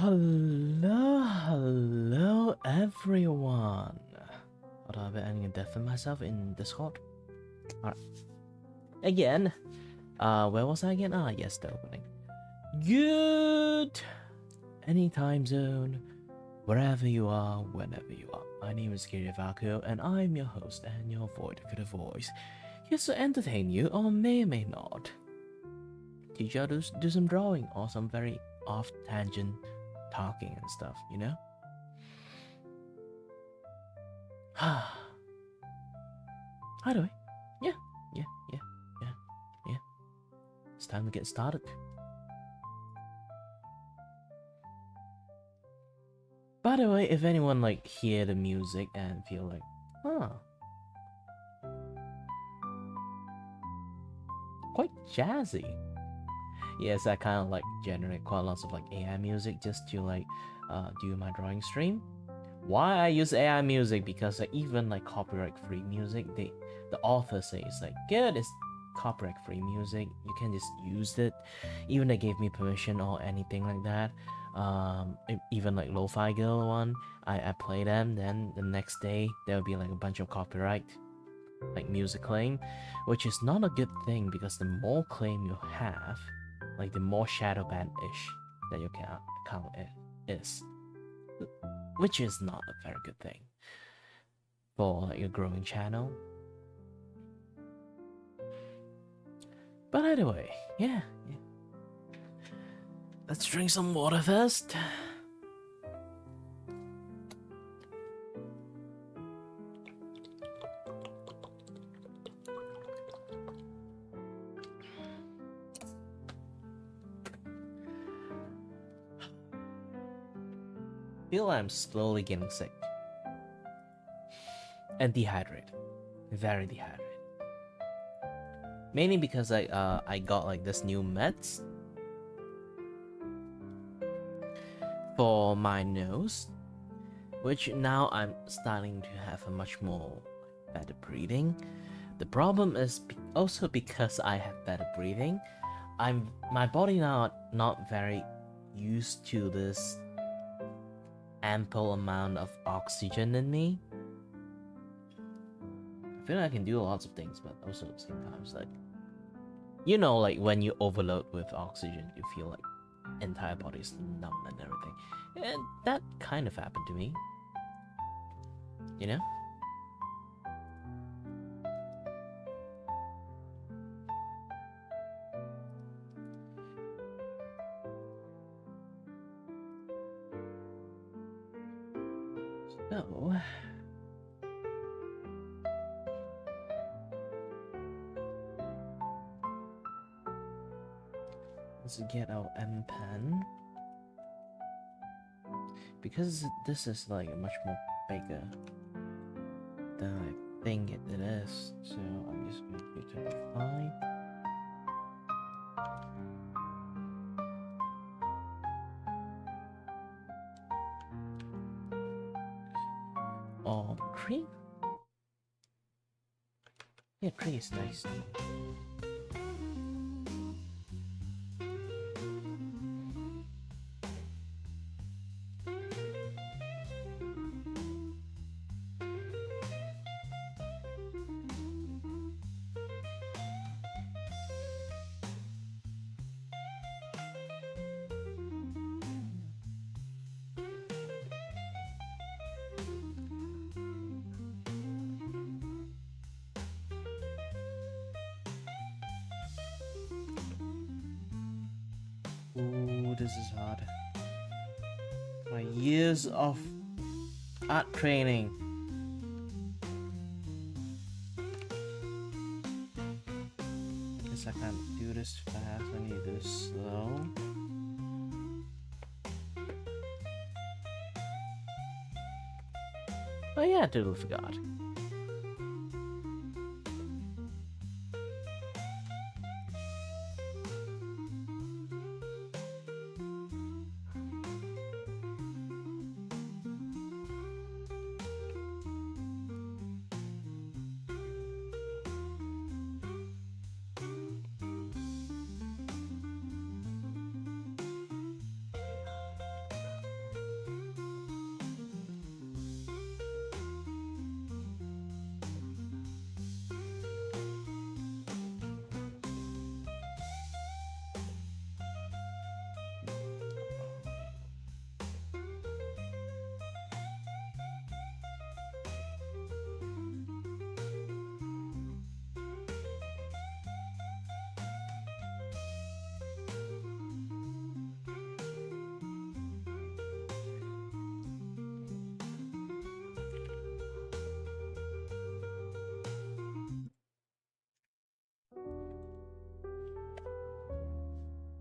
Hello everyone. Hold on, I need to deafen myself in Discord. Alright. Again. Where was I again? Ah, yes, the opening. Good any time zone, wherever you are, whenever you are. My name is Kiray Vacuo, and I'm your host and your voice. Here to entertain you, or may not. Teach you how to do some drawing or some very off tangent talking and stuff, you know? By the way, yeah. It's time to get started. By the way, if anyone like hear the music and feel like, quite jazzy. Yes, I kind of like generate quite lots of like AI music just to like do my drawing stream. Why I use AI music? Because like, even like copyright free music, the author says like, good, it's copyright free music, you can just use it. Even they gave me permission or anything like that. Even like Lo-Fi Girl one, I play them, then the next day there'll be like a bunch of copyright like music claim, which is not a good thing because the more claim you have, like the more shadow ban-ish that your account is, which is not a very good thing for like a growing channel. But anyway, yeah. Let's drink some water first. Feel I'm slowly getting sick and dehydrated, very dehydrated. Mainly because I got like this new meds for my nose, which now I'm starting to have a much more better breathing. The problem is also because I have better breathing, my body now not very used to this ample amount of oxygen in me. I feel like I can do lots of things, but also at the same time, it's like, you know, like when you overload with oxygen, you feel like entire body is numb and everything. And that kind of happened to me, you know? So let's get our M pen, because this is like much more bigger than I think it is. So I'm just going to do 25. Or 3? Yeah, 3 is nice. Ooh, this is hard. My years of art training. Guess I can't do this fast, I need to do this slow. Oh yeah, I totally forgot.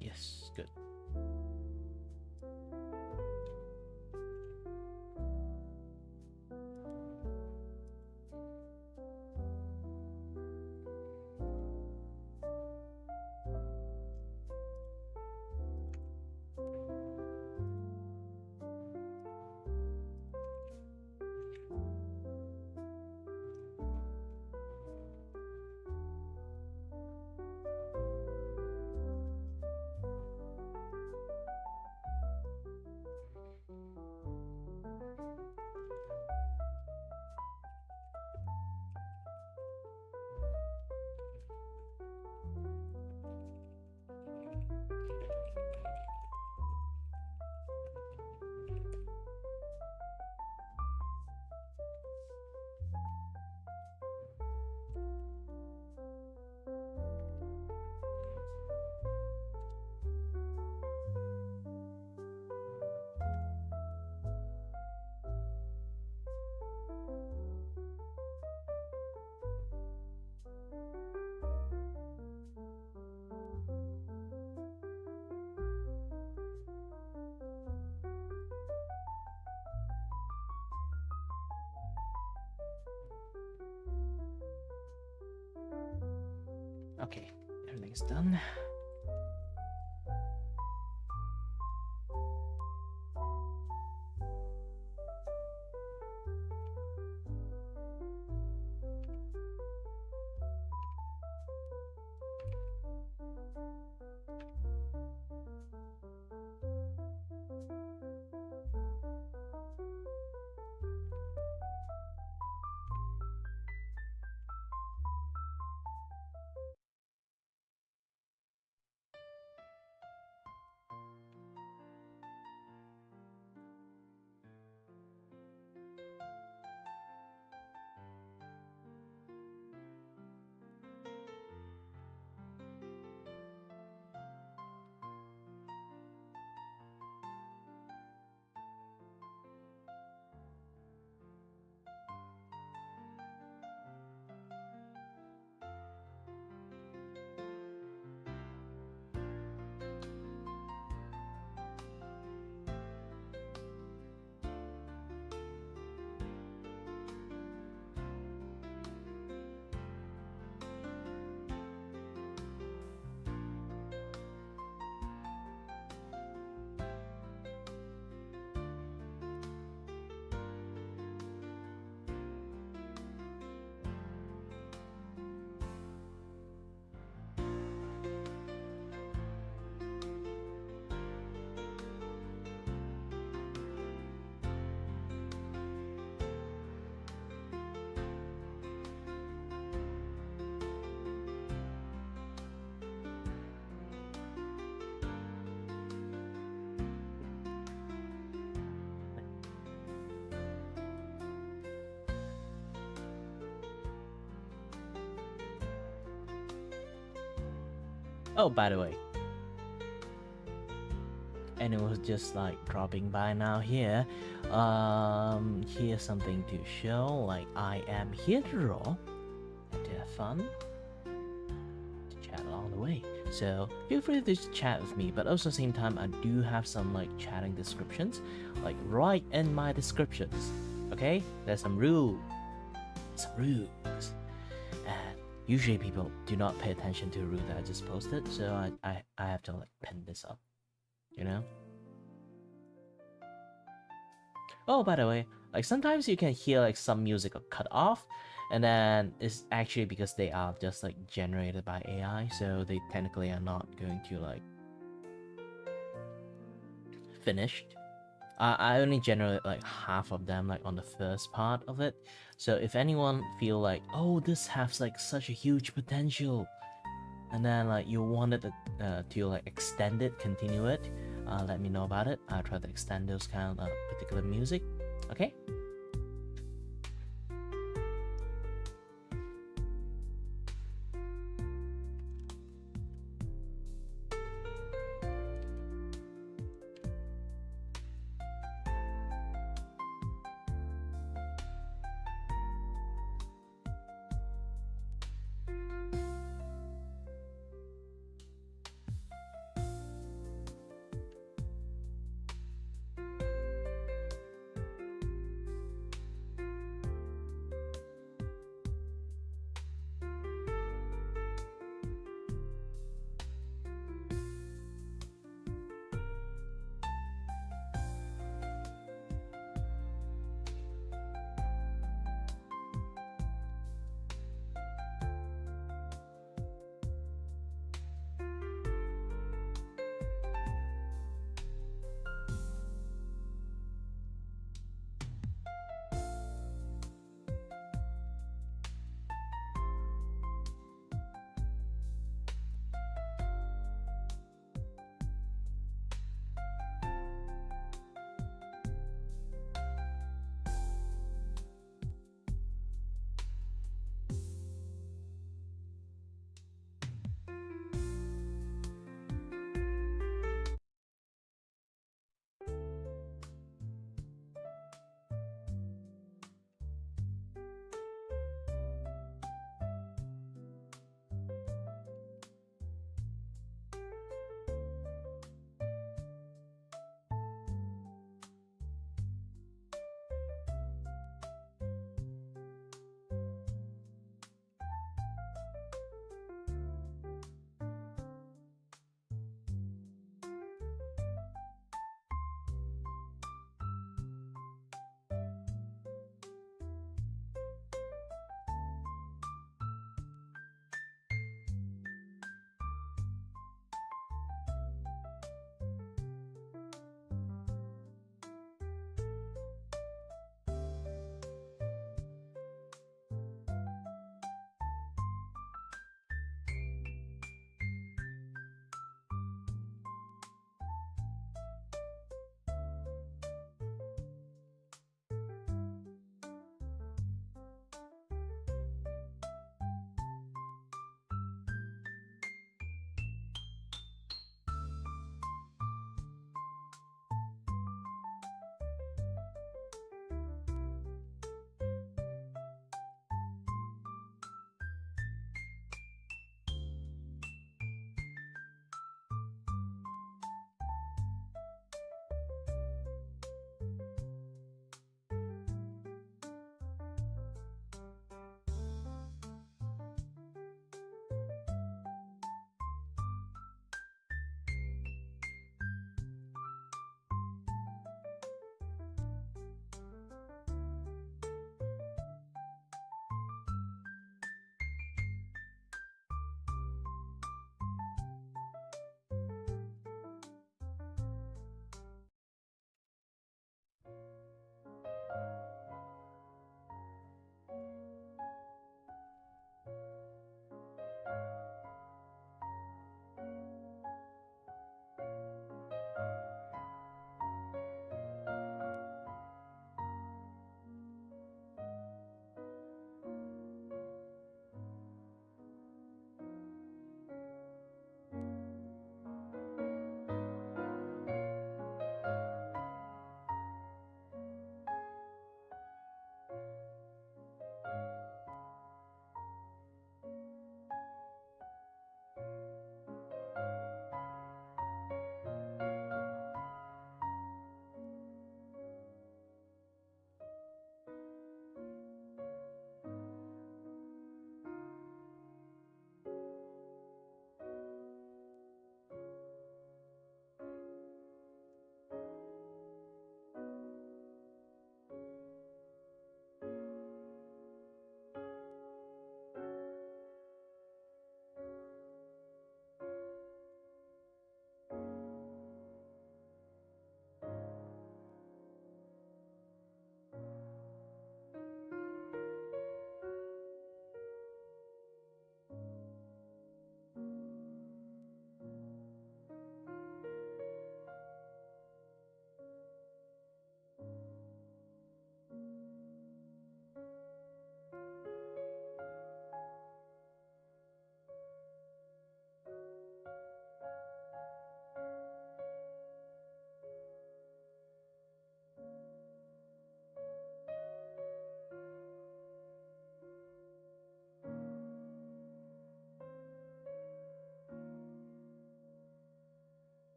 Yes, good. Okay, everything's done. Oh, by the way, and it was just like dropping by now here. Here's something to show. Like, I am here to draw and to have fun, to chat along the way. So feel free to chat with me, but also at the same time, I do have some like chatting descriptions, like right in my descriptions. Okay, there's some rules, and usually people do not pay attention to the rule that I just posted, so I have to like pin this up, you know. Oh, by the way, like sometimes you can hear like some music are cut off, and then it's actually because they are just like generated by AI, so they technically are not going to like finished. I only generate like half of them like on the first part of it, so if anyone feel like, oh, this has like such a huge potential, and then like you wanted to like extend it, continue it, let me know about it. I'll try to extend those kind of particular music. Okay.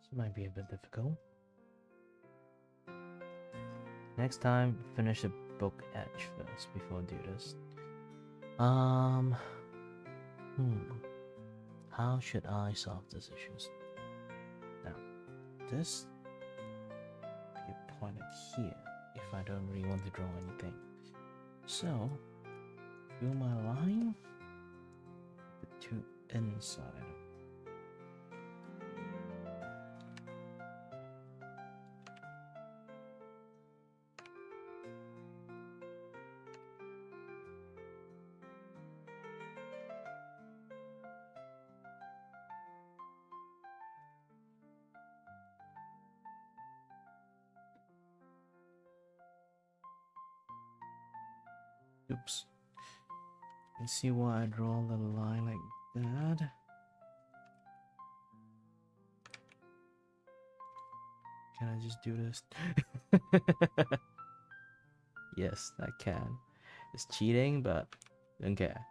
This might be a bit difficult. Next time, finish the book edge first before do this. How should I solve these issues? Now, this be pointed here if I don't really want to draw anything. So, fill my line with two inside. Oops. You see why I draw the line like that? Can I just do this? Yes, I can. It's cheating, but don't care.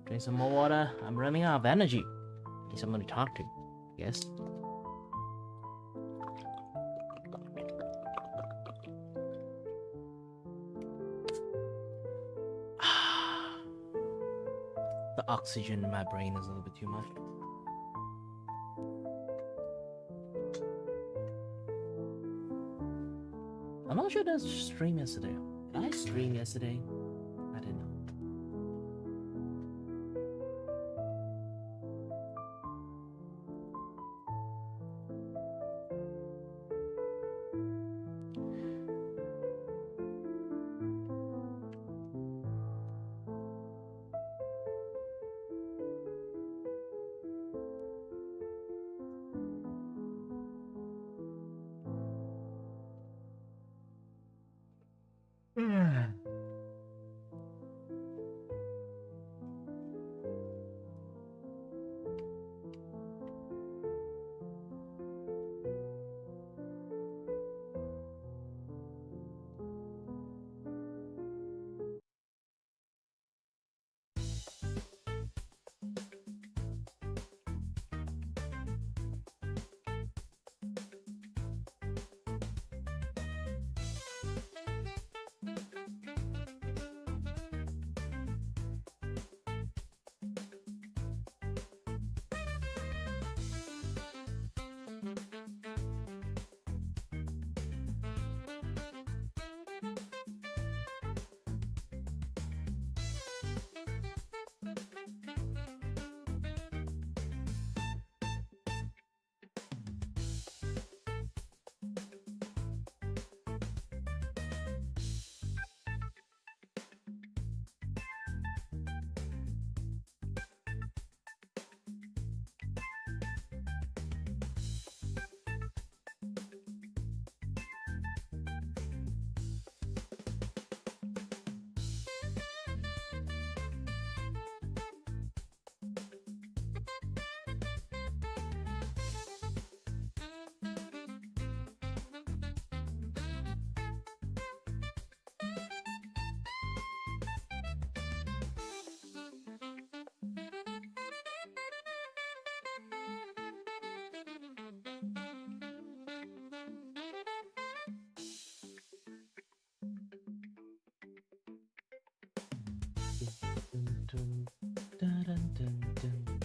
Drink some more water. I'm running out of energy. Need someone to talk to. Yes. The oxygen in my brain is a little bit too much. I'm not sure that's stream yesterday. Did I stream yesterday? I didn't know.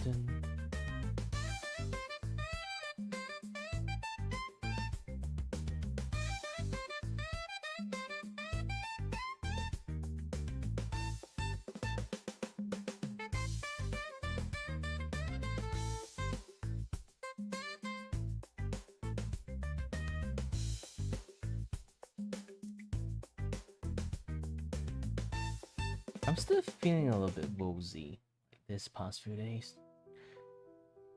dun. I'm still feeling a little bit woozy this past few days.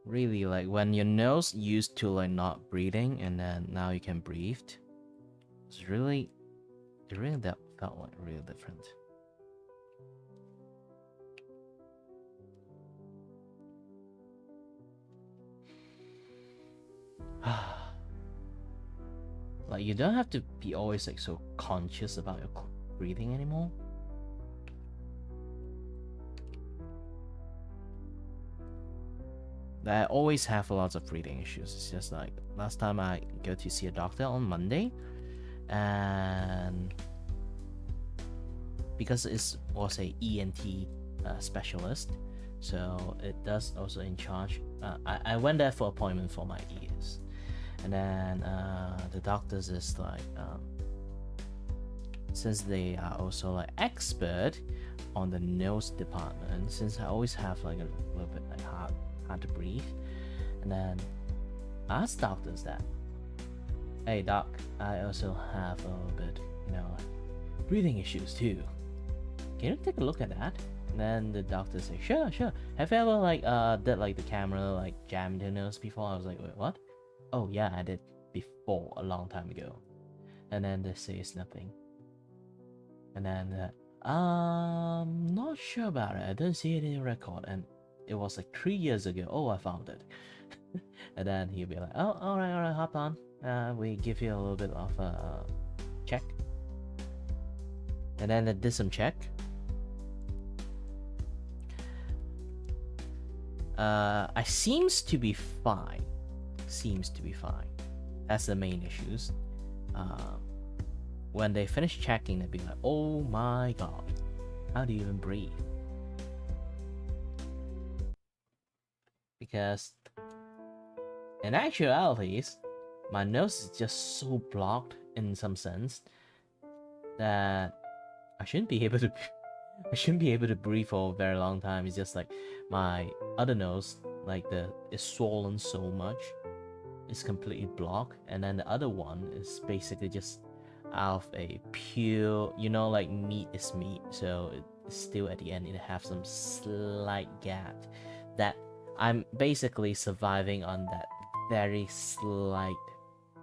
Really, like when your nose used to like not breathing and then now you can breathe. It's really, it really that felt like really different. Like you don't have to be always like so conscious about your breathing anymore. I always have lots of breathing issues. It's just like last time I go to see a doctor on Monday, and because it was a ENT specialist, so it does also in charge. I went there for appointment for my ears, and then the doctors is like, since they are also like expert on the nose department, since I always have like a little bit like hard to breathe, and then I asked doctors that, hey doc, I also have a little bit, like, breathing issues too. Can you take a look at that? And then the doctor said, sure. Have you ever like did like the camera like jam into your nose before? I was like, wait, what? Oh yeah, I did before a long time ago. And then they say it's nothing. And then not sure about it. I didn't see it in the record, and it was like 3 years ago. Oh, I found it. And then he'll be like, oh, all right, hop on. We give you a little bit of a check. And then I did some check. I seems to be fine. That's the main issues. When they finish checking, they'll be like, oh my god, how do you even breathe? Because in actuality, my nose is just so blocked in some sense that I shouldn't be able to breathe for a very long time. It's just like my other nose, like is swollen so much, it's completely blocked, and then the other one is basically just out of a pure, like meat is meat, so it's still at the end it have some slight gap that I'm basically surviving on that very slight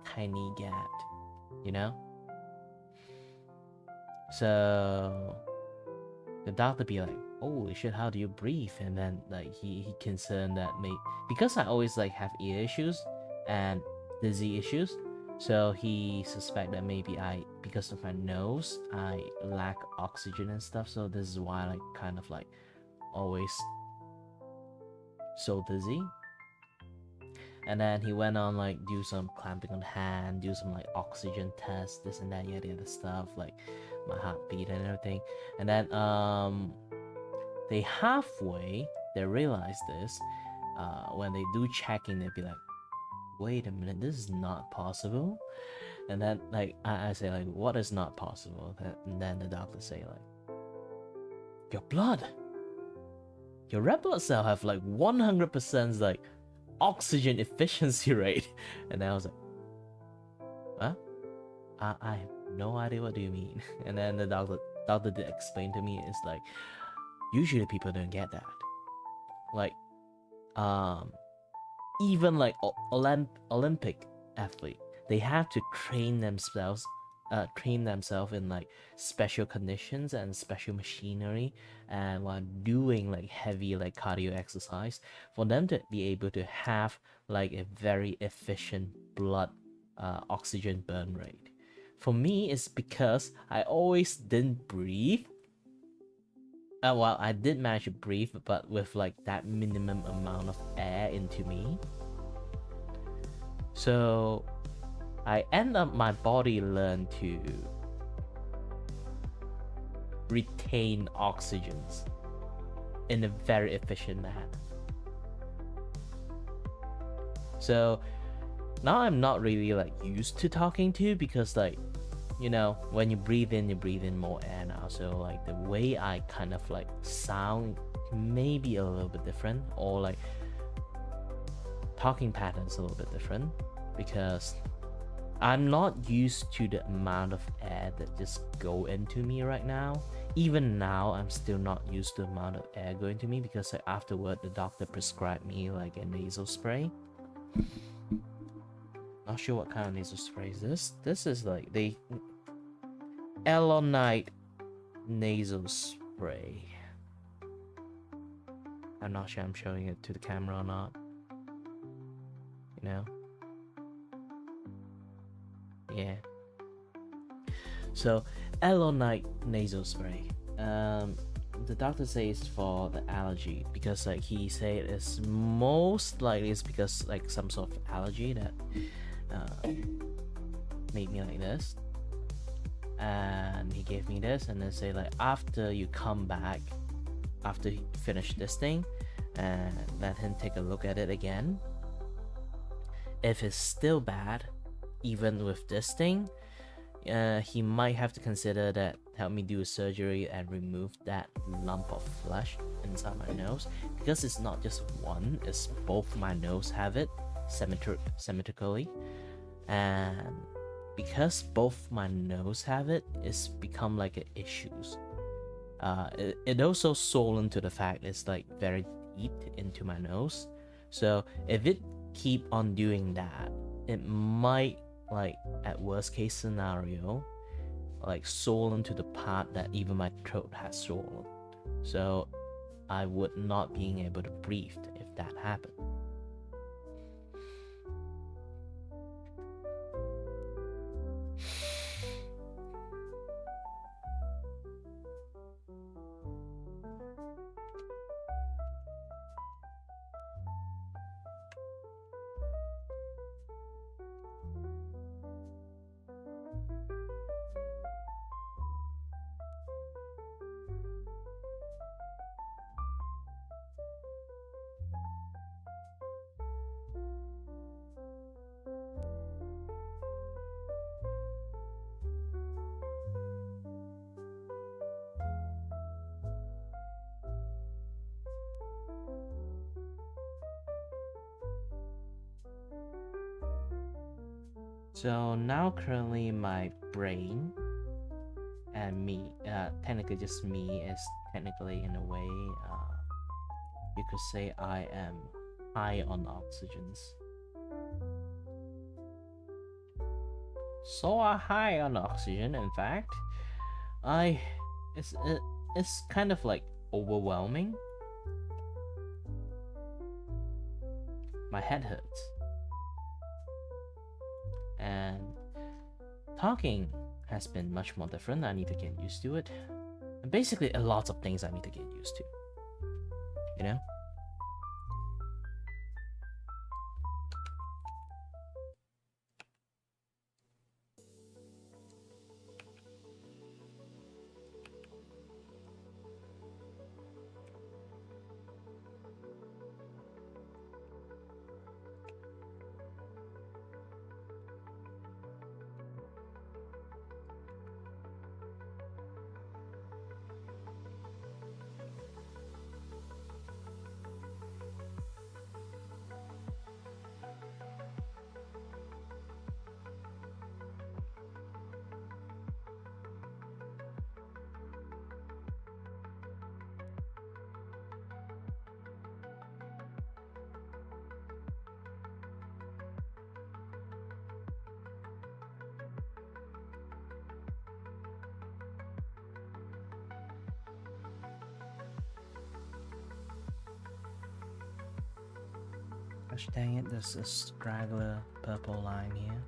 tiny gap, so the doctor be like, holy shit, how do you breathe? And then like he concerned that because I always like have ear issues and dizzy issues, so he suspect that maybe because of my nose, I lack oxygen and stuff, so this is why I like kind of like always so dizzy. And then he went on like do some clamping on the hand, do some like oxygen tests, this and that, the other stuff, like my heartbeat and everything. And then they halfway they realize this, when they do checking, they'd be like, wait a minute, this is not possible. And then like I say like, what is not possible? And then the doctor say like, your red blood cell have like 100% like oxygen efficiency rate. And then I was like, huh? I have no idea, what do you mean? And then the doctor did explain to me, it's like usually people don't get that. Like even like Olympic athlete, they have to train themselves in like special conditions and special machinery, and while doing like heavy like cardio exercise, for them to be able to have like a very efficient blood oxygen burn rate. For me, it's because I always didn't breathe. Well, I did manage to breathe, but with like that minimum amount of air into me. So I end up, my body learned to retain oxygens in a very efficient manner. So now I'm not really like used to talking to, because like, you know, when you breathe in more air now, so like the way I kind of like sound may be a little bit different, or like talking patterns a little bit different, because I'm not used to the amount of air that just go into me right now. Even now, I'm still not used to the amount of air going to me, because like, afterward the doctor prescribed me like a nasal spray. Not sure what kind of nasal spray is this. This is like the Elonite nasal spray. I'm not sure I'm showing it to the camera or not. You know? Yeah. So, Elonite nasal spray. The doctor says for the allergy, because like he said it's most likely it's because like some sort of allergy that made me like this. And he gave me this, and then say like, after you come back, after you finish this thing, and let him take a look at it again. If it's still bad, even with this thing, he might have to consider that, help me do a surgery and remove that lump of flesh inside my nose, because it's not just one, it's both my nose have it symmetrically, and because both my nose have it, it's become like an issues. It also swollen to the fact it's like very deep into my nose, so if it keep on doing that, it might, like at worst case scenario, like swollen to the part that even my throat has swollen, so I would not being able to breathe if that happened. So now currently my brain and me, technically just me, is technically in a way, you could say I am high on oxygens. So high on oxygen, in fact, it's kind of like overwhelming. My head hurts. And talking has been much more different. I need to get used to it. And basically, a lot of things I need to get used to. You know? Gosh dang it, there's a straggler purple line here.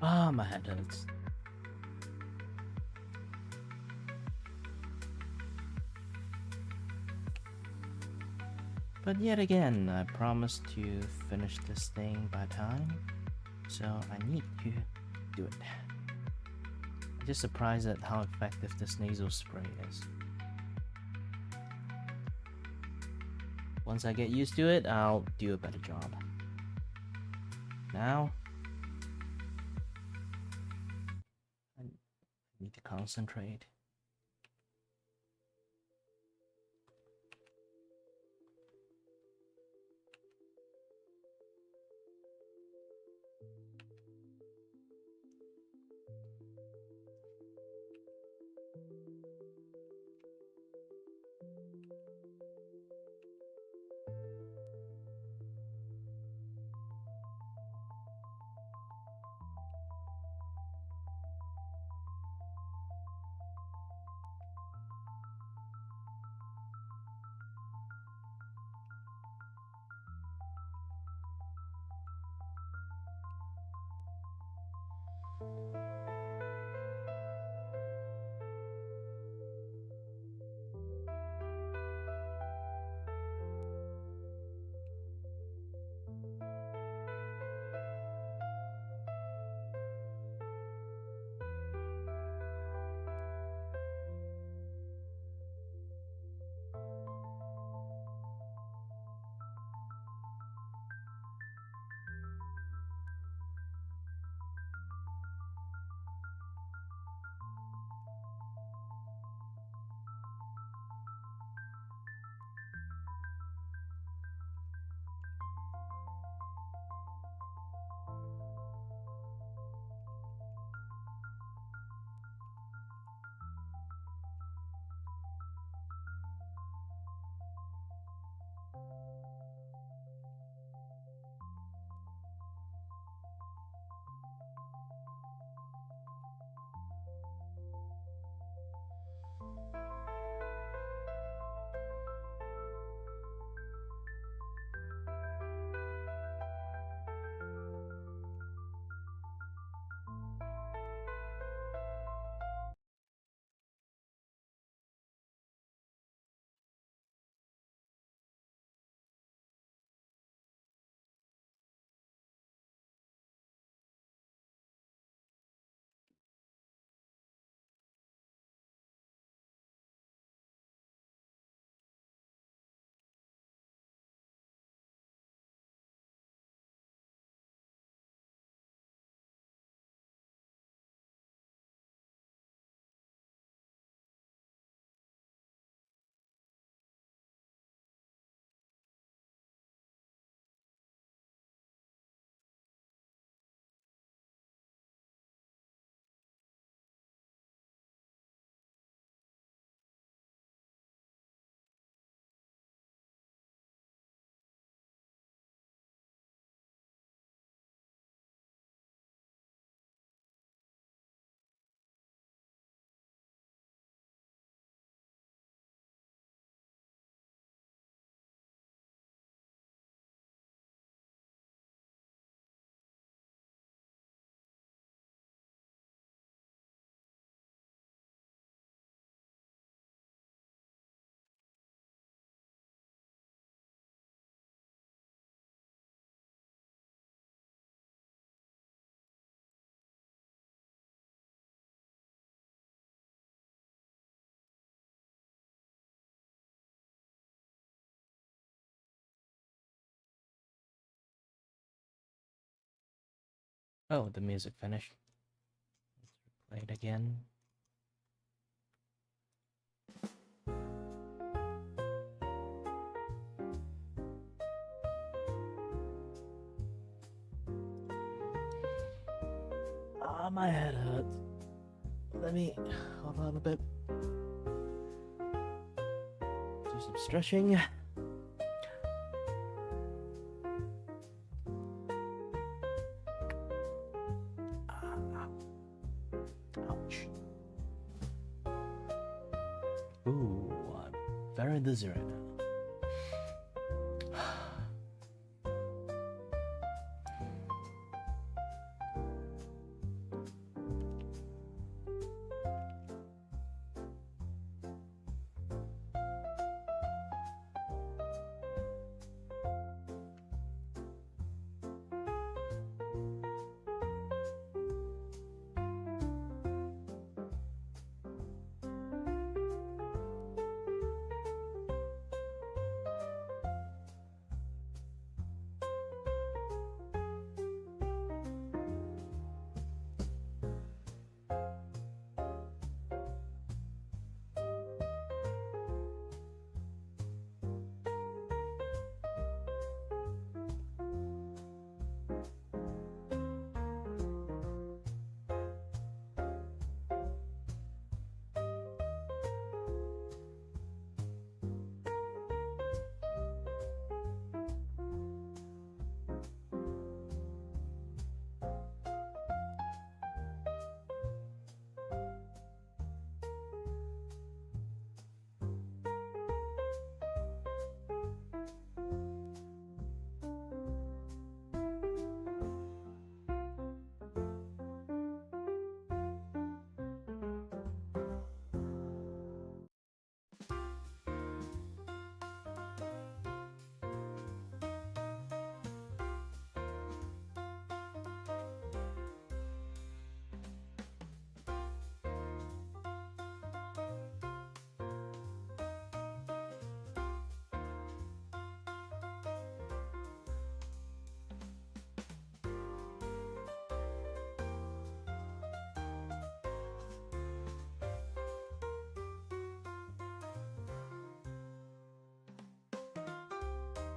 Ah, my head hurts. But yet again, I promised to finish this thing by time, so I need to do it. I'm just surprised at how effective this nasal spray is. Once I get used to it, I'll do a better job. Now, I need to concentrate. Oh, the music finished. Let's play it again. Ah, my head hurts. Let me hold on a bit. Do some stretching. Ouch. Ooh, I'm very dizzy right now.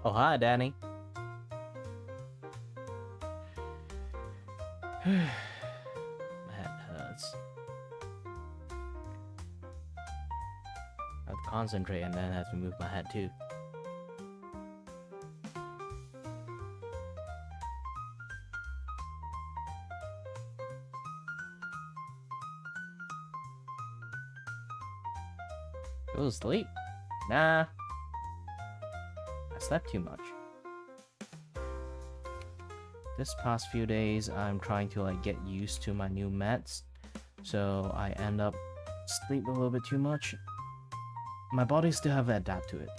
Oh, hi, Danny. My head hurts. I have to concentrate and then I have to move my head too. Go to sleep? Nah. I slept too much. This past few days, I'm trying to like get used to my new meds, so I end up sleep a little bit too much. My body still haven't adapted to it.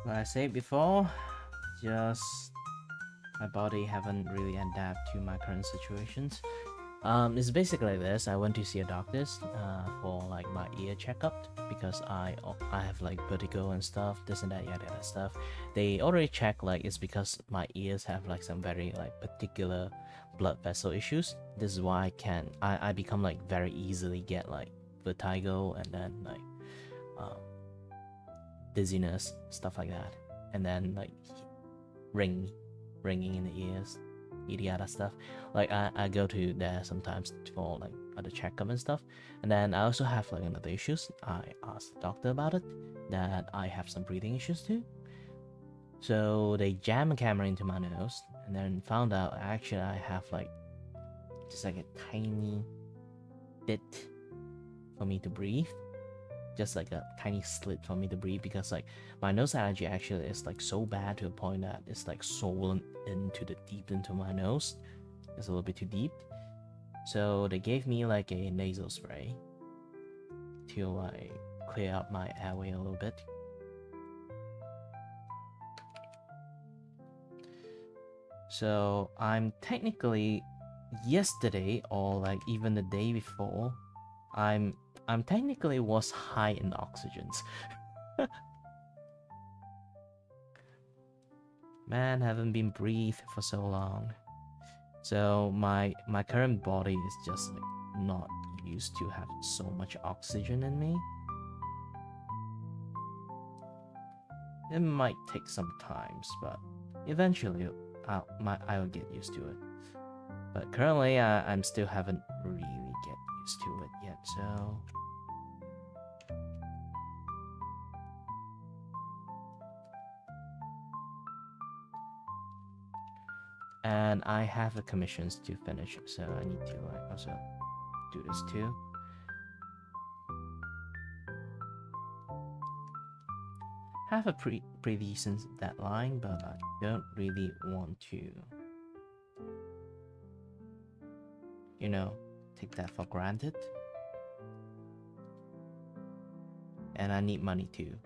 Like I said before, just my body haven't really adapted to my current situations. It's basically like this. I went to see a doctor for like my ear checkup because I have like vertigo and stuff, this and that, yada yada stuff. They already checked like it's because my ears have like some very like particular blood vessel issues. This is why I become like very easily get like vertigo and then like dizziness, stuff like that, and then like ringing in the ears, yada stuff. Like I go to there sometimes for like other checkup and stuff. And then I also have like another issues. I asked the doctor about it, that I have some breathing issues too. So they jam a camera into my nose and then found out actually I have like just like a tiny bit for me to breathe, just like a tiny slit for me to breathe, because like my nose allergy actually is like so bad to a point that it's like swollen deep into my nose. It's a little bit too deep. So they gave me like a nasal spray to like clear up my airway a little bit. So I'm technically yesterday or like even the day before, I'm technically was high in oxygens. Man, haven't been breathed for so long. So my current body is just like not used to have so much oxygen in me. It might take some times, but eventually I'll get used to it. But currently I'm still haven't really get used to it yet, so and I have a commissions to finish, so I need to like also do this too. Have a pretty decent deadline, but I don't really want to, you know, take that for granted. And I need money too.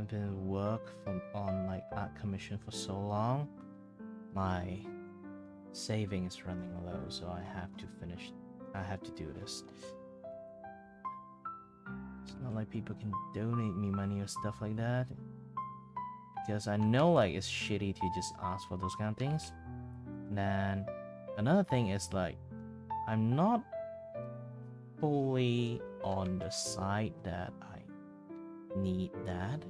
Been work on like art commission for so long, my saving is running low, so I have to do this. It's not like people can donate me money or stuff like that, because I know like it's shitty to just ask for those kind of things. And then another thing is like I'm not fully on the side that I need that.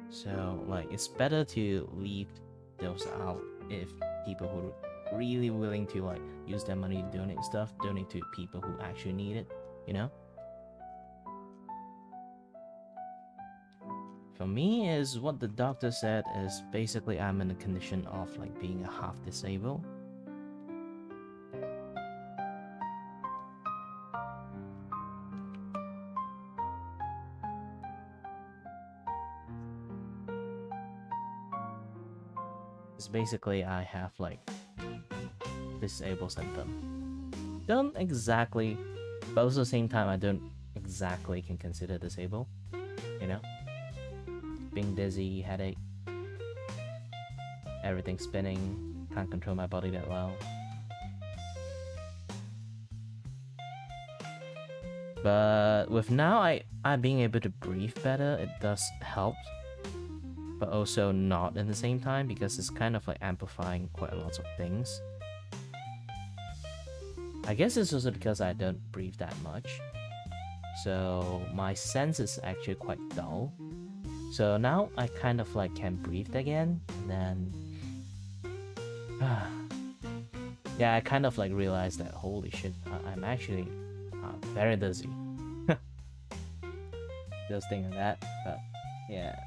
So like it's better to leave those out if people really willing to like use their money to donate stuff, donate to people who actually need it, you know? For me, is what the doctor said is basically I'm in a condition of like being a half disabled. It's basically I have like disabled symptom. Don't exactly, but also at the same time I don't exactly can consider disabled, you know? Being dizzy, headache, everything spinning, can't control my body that well. But with now I being able to breathe better, it does help. But also not at the same time, because it's kind of like amplifying quite a lot of things. I guess it's also because I don't breathe that much. So my sense is actually quite dull. So now I kind of like can breathe again, and then yeah, I kind of like realized that holy shit, I'm actually very dizzy. Just thinking that, but yeah.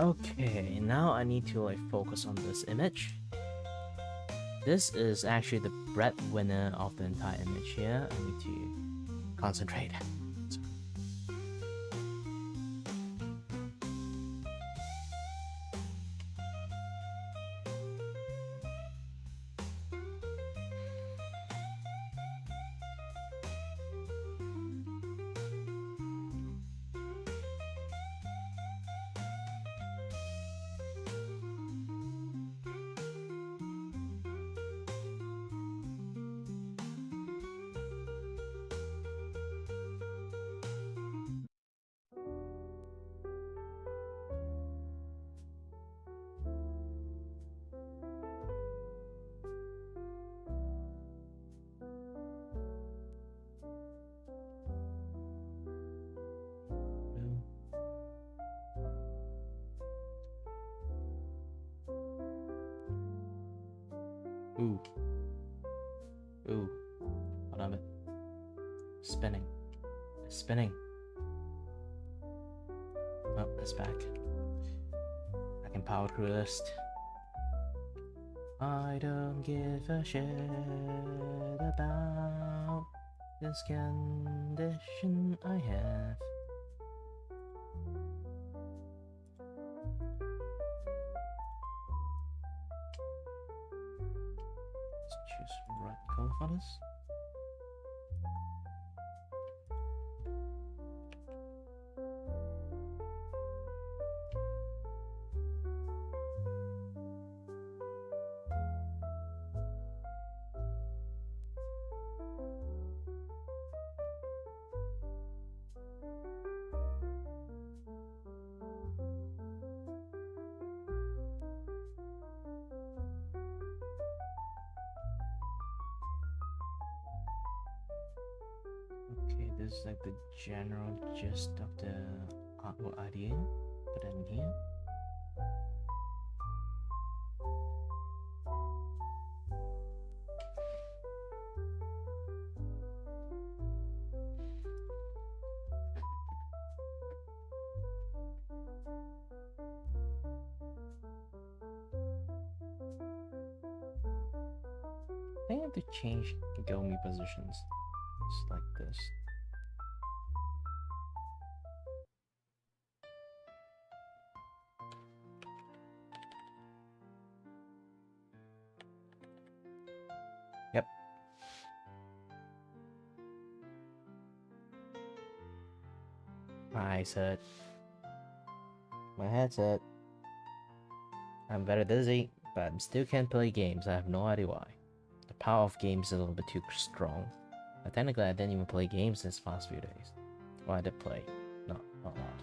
Okay, now I need to like focus on this image. This is actually the breadwinner of the entire image here. I need to concentrate. Ooh. Ooh. What am it? Spinning. It's spinning. Oh, it's back. I can power through this. I don't give a shit about this condition I have. Choose right color for this. Okay, this is like the general gist of the artwork idea. Put it in here. I think I have to change the Gomi positions. Just like this. Yep. My eyes hurt. My head's hurt. I'm very dizzy, but I still can't play games. I have no idea why. The power of games is a little bit too strong. But technically, I didn't even play games this past few days. Well, I did play. Not a lot.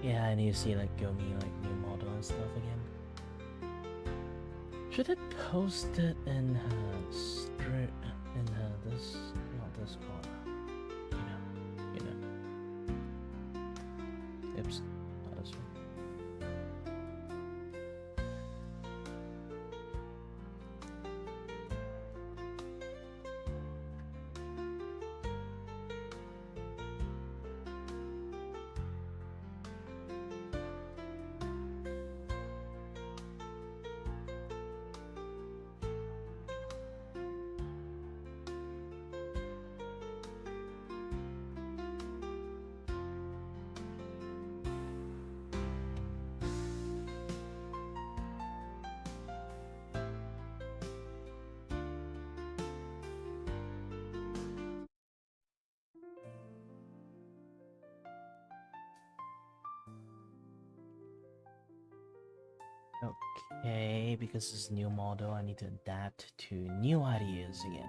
Yeah, I need to see like Gomi like new model and stuff again. Should I post it in her strip in her this not this corner? You know. Oops, not this one. Okay, because it's a new model, I need to adapt to new ideas again.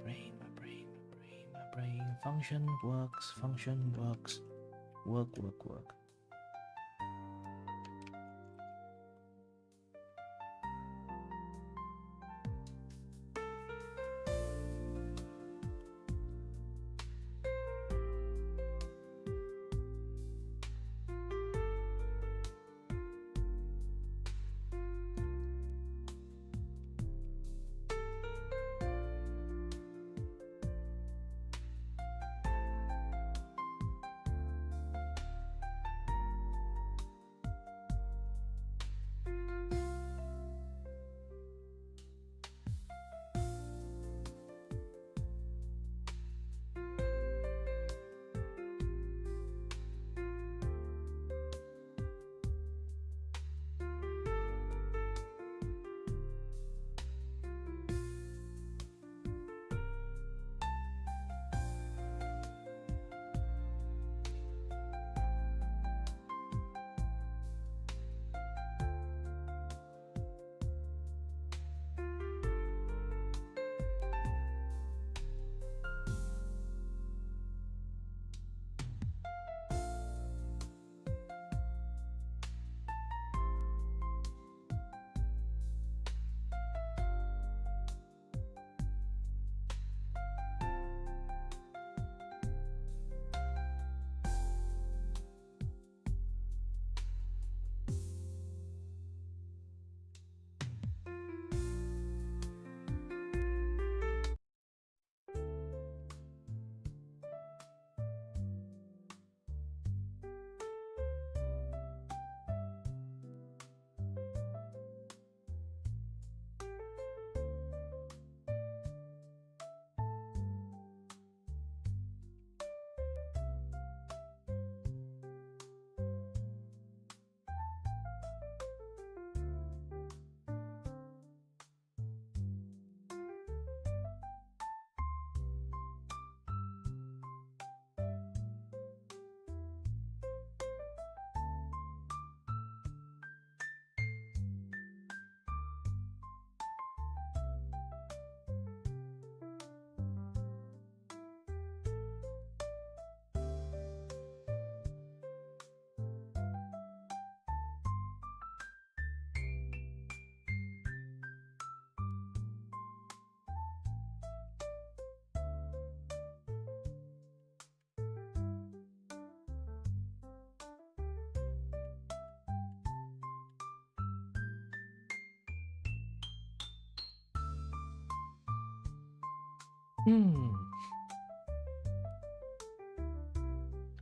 My brain. Function works. Work.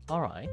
All right.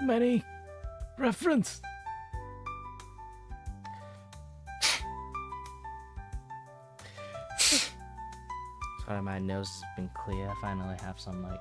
many reference. Sorry, my nose has been clear. I finally have some like.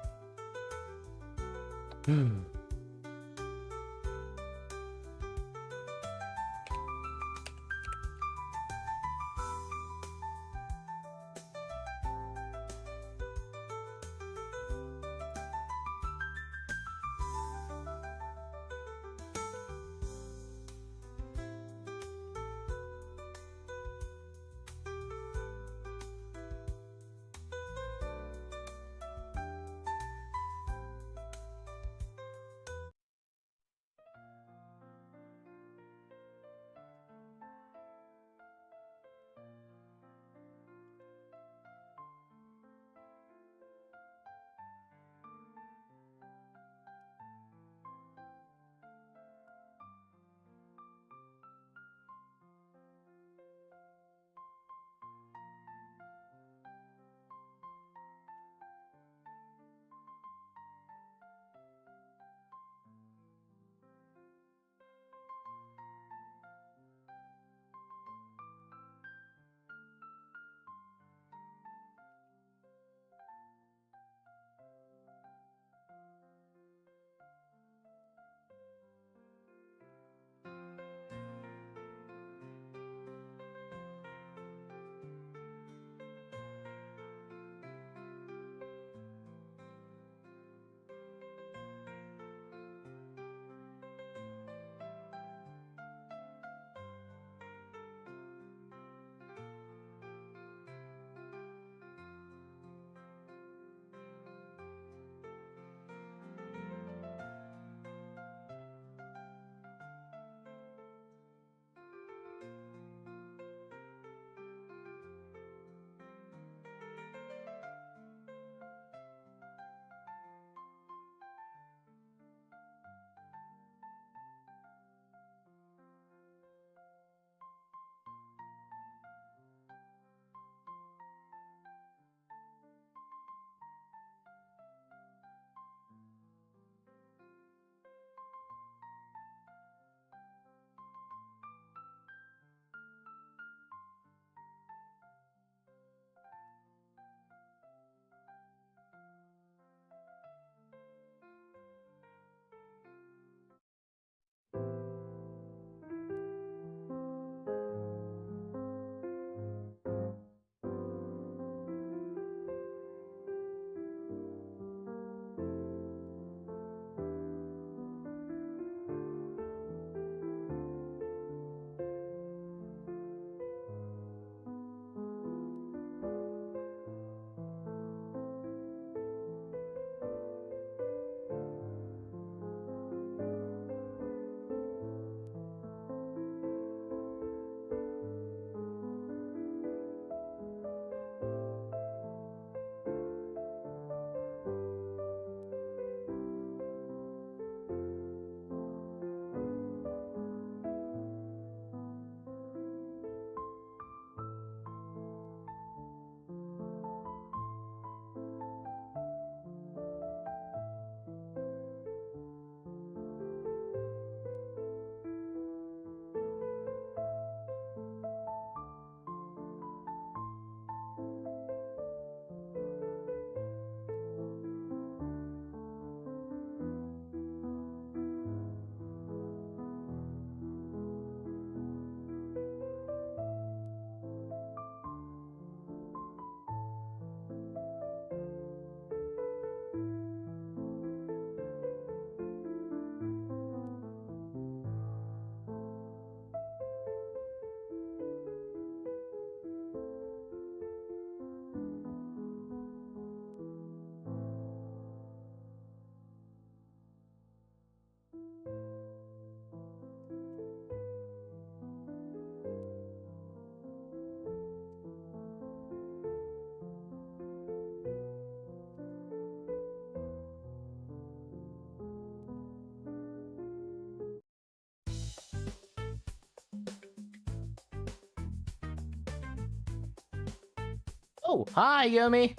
Oh, hi, Yumi.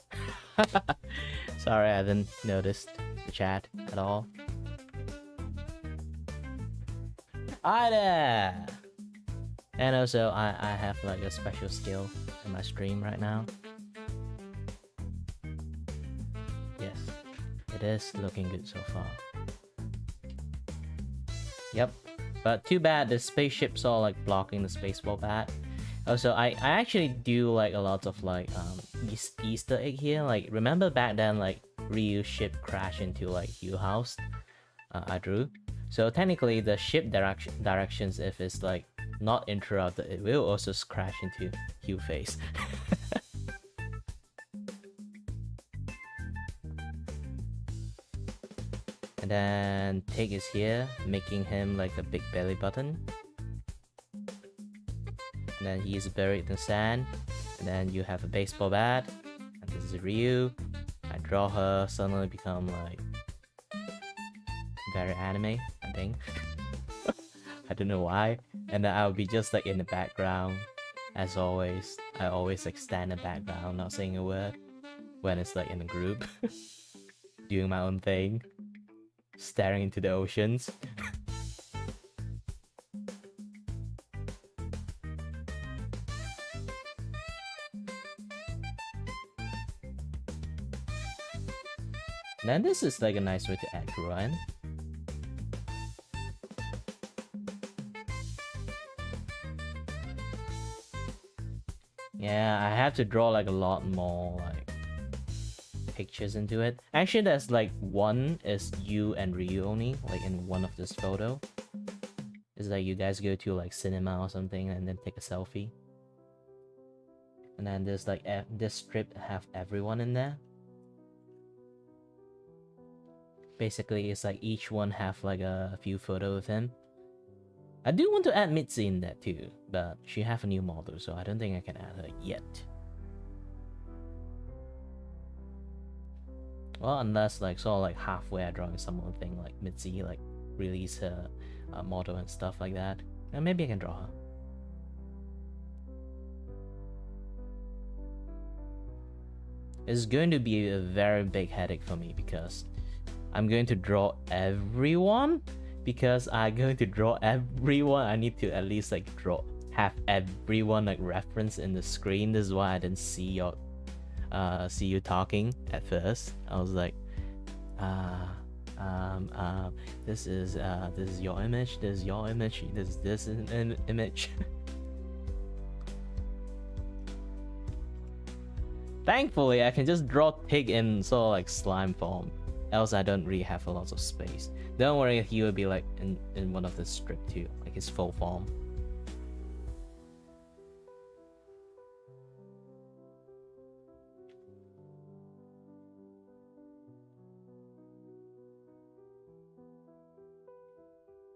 Sorry, I didn't notice the chat at all. Hi there! And also, I have like a special skill in my stream right now. Yes, it is looking good so far. Yep, but too bad the spaceships are like blocking the spaceball pad. Also, I actually do like a lot of like Easter egg here. Like, remember back then, like Ryu's ship crashed into like Hugh house. I drew. So technically, the ship directions, if it's like not interrupted, it will also crash into Hugh face. And then Tig is here, making him like a big belly button. And then he's buried in the sand. And then you have a baseball bat. And this is Ryu. I draw her, suddenly become like very anime, I think. I don't know why. And then I'll be just like in the background. As always, I always like stand in the background, not saying a word. When it's like in a group. Doing my own thing. Staring into the oceans. Then this is like a nice way to add Ruan. Yeah, I have to draw like a lot more like pictures into it. Actually, there's like one is you and Ryu only, like in one of this photo. It's like you guys go to like cinema or something and then take a selfie. And then there's like this strip have everyone in there. Basically, it's like each one have like a few photos of him. I do want to add Mitzi in that too, but she have a new model, so I don't think I can add her yet. Well, unless like sort of like halfway I drawing some other thing like Mitzi like release her model and stuff like that, and maybe I can draw her. It's going to be a very big headache for me because I'm going to draw everyone. Because I'm going to draw everyone, I need to at least like have everyone like reference in the screen. This is why I didn't see you talking at first. I was like, this is your image, this is your image, this is an image. Thankfully, I can just draw Pig in sort of like slime form. Else I don't really have a lot of space. Don't worry, he will be like in one of the strip too, like his full form.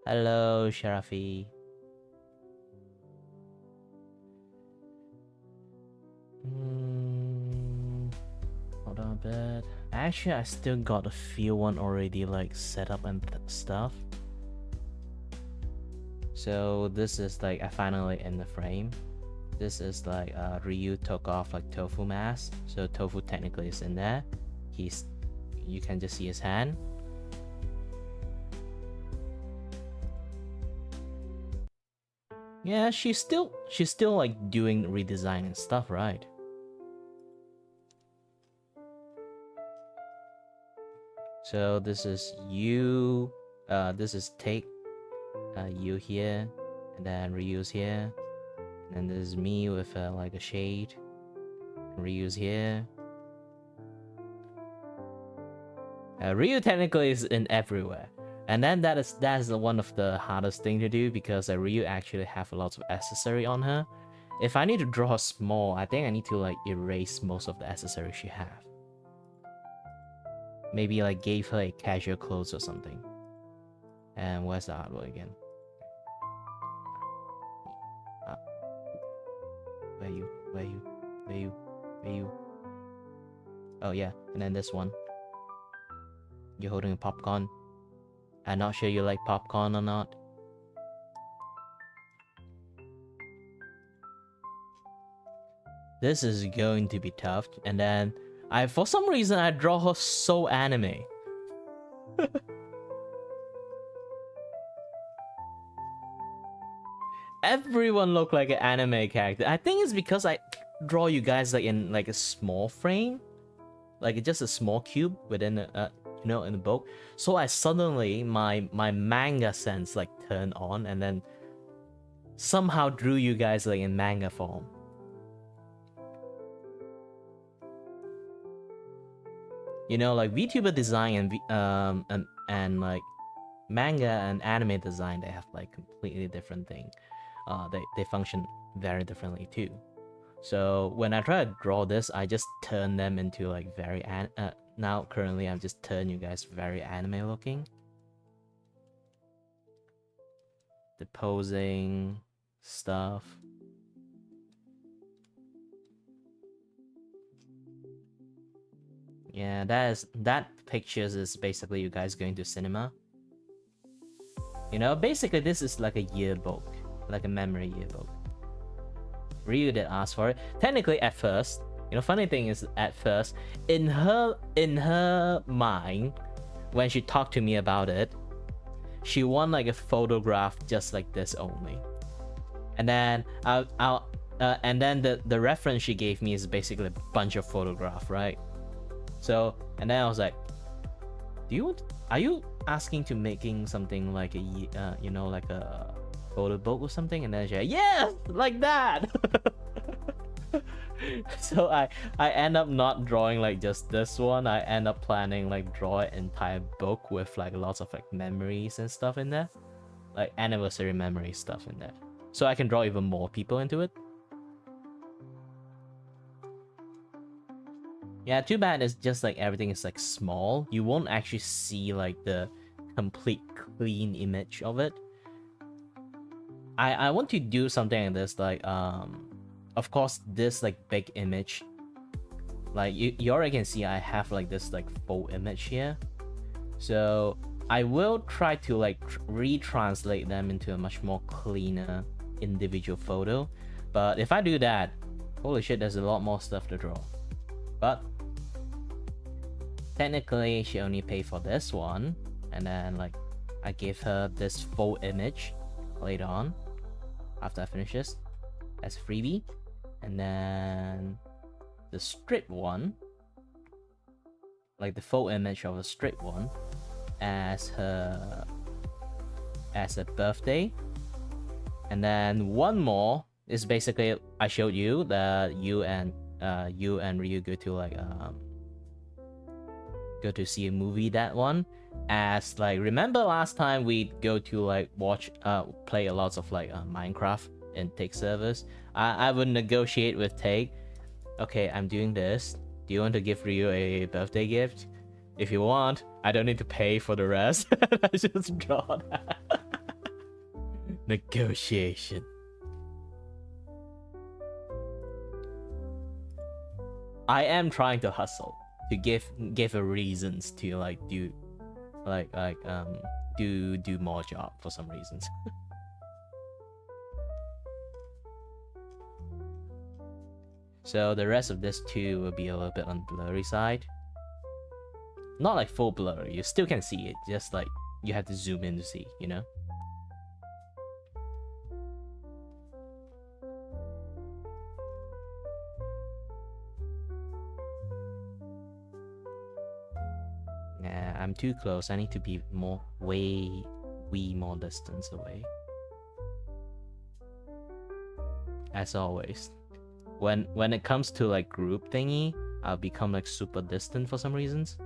Hello, Sharafi. Hold on a bit. Actually, I still got a few one already like set up and stuff. So this is like I finally in the frame. This is like Ryu took off like Tofu mask. So Tofu technically is in there. You can just see his hand. Yeah, she's still like doing redesign and stuff, right? So this is you, this is Take, you here, and then Ryu's here, and this is me with like a shade, Ryu's here. Ryu technically is in everywhere, and then that is one of the hardest thing to do because Ryu actually have a lot of accessory on her. If I need to draw her small, I think I need to like erase most of the accessories she have. Maybe like gave her a casual clothes or something. And where's the artwork again? Where you? Oh yeah, and then this one. You're holding a popcorn. I'm not sure you like popcorn or not. This is going to be tough. And then for some reason I draw her so anime. everyone look like an anime character. I think it's because I draw you guys like in like a small frame, like just a small cube within a in the book. So I suddenly my manga sense like turned on, and then somehow drew you guys like in manga form. Like VTuber design and like manga and anime design, they have like completely different thing. They function very differently too. So when I try to draw this, I just turn them into like very now currently I've just turned you guys very anime looking. The posing stuff. Yeah, that pictures is basically you guys going to cinema. Basically this is like a yearbook, like a memory yearbook. Ryu did ask for it. Technically at first, funny thing is at first, in her mind, when she talked to me about it, she want like a photograph just like this only. And then and then the reference she gave me is basically a bunch of photograph, right? So, and then I was like, are you asking to making something like a like a photo book or something? And then she's like, yes, like that. So I end up not drawing like just this one. I end up planning like draw an entire book with like lots of like memories and stuff in there, like anniversary memory stuff in there, so I can draw even more people into it. Yeah, too bad it's just like everything is like small. You won't actually see like the complete clean image of it. I want to do something like this, like of course this like big image, like you already can see I have like this like full image here. So I will try to like retranslate them into a much more cleaner individual photo. But if I do that, holy shit, there's a lot more stuff to draw. But technically she only paid for this one, and then like I gave her this full image later on after I finish this as a freebie, and then the strip one, like the full image of a strip one, as a birthday. And then one more is basically I showed you that you and Ryu go to like go to see a movie. That one, as like, remember last time we go to like watch play a lot of like Minecraft in Take servers. I would negotiate with Take. Okay, I'm doing this. Do you want to give Ryu a birthday gift? If you want, I don't need to pay for the rest. I just draw that. Negotiation. I am trying to hustle to give her reasons to like do more job for some reasons. So the rest of this too will be a little bit on the blurry side. Not like full blurry, you still can see it, just like you have to zoom in to see, Yeah, I'm too close. I need to be way more distance away. As always. When it comes to like group thingy, I'll become like super distant for some reasons.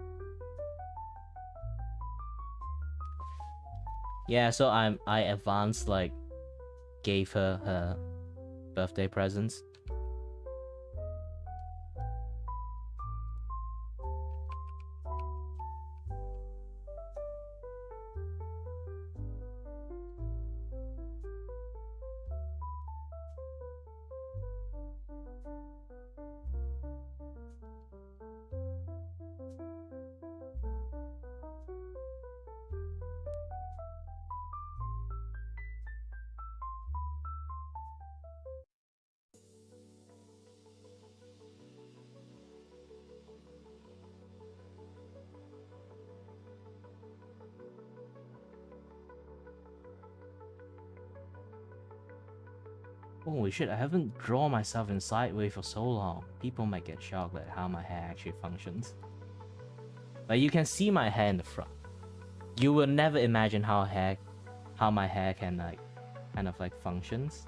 Yeah, so I advanced like gave her birthday presents. Holy shit, I haven't drawn myself in sideways for so long. People might get shocked at how my hair actually functions. But you can see my hair in the front. You will never imagine how my hair can like kind of like functions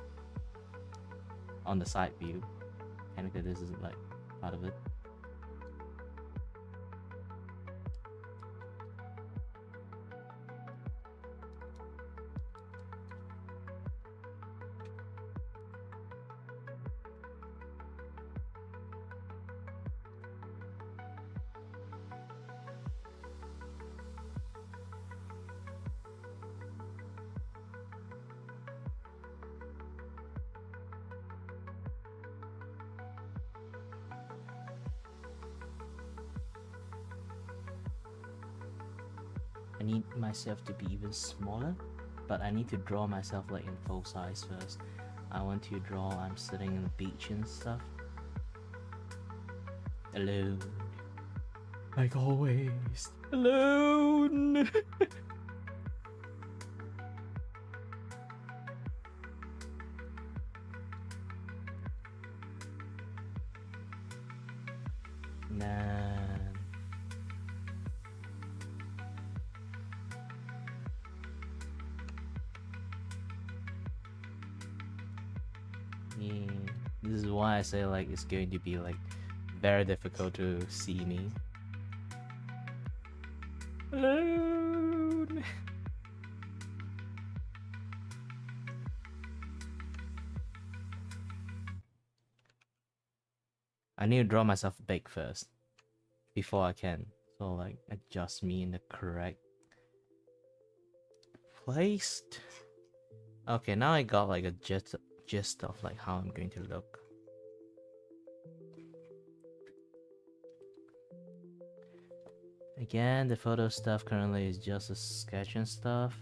on the side view. And this is like part of it. I need myself to be even smaller, but I need to draw myself like in full size first. I want to draw I'm sitting in the beach and stuff. Alone. Like always. Alone! Nah. This is why I say like it's going to be like very difficult to see me. Alone. I need to draw myself big first before I can so like adjust me in the correct place. Okay, now I got like a gist of like how I'm going to look. Again, the photo stuff currently is just a sketch and stuff.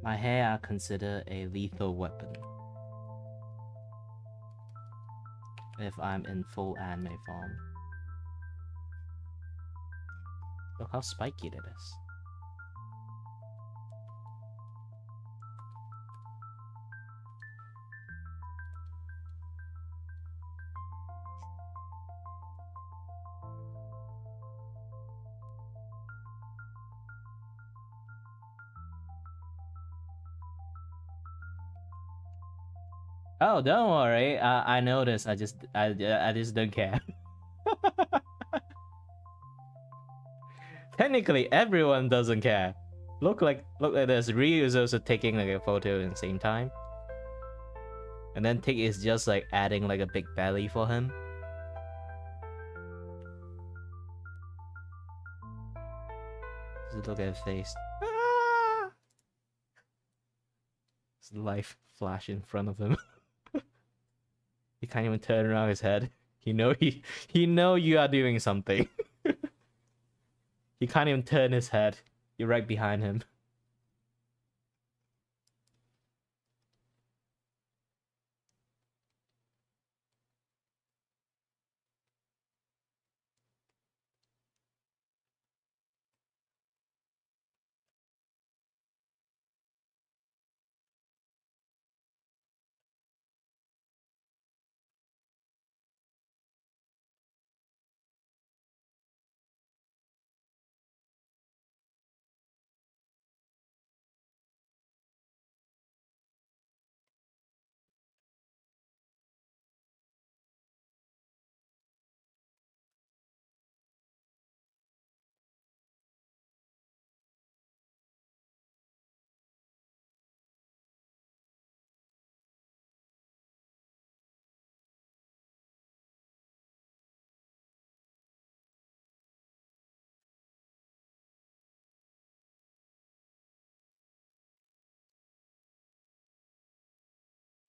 My hair are considered a lethal weapon if I'm in full anime form. Look how spiky it is. Oh, don't worry. I noticed. I just don't care. Technically, everyone doesn't care. Look like this. Ryu is also taking like a photo at the same time, and then Tick is just like adding like a big belly for him. Just look at his face. Ah! His life flash in front of him. He can't even turn around his head. He know you are doing something. He can't even turn his head. You're right behind him.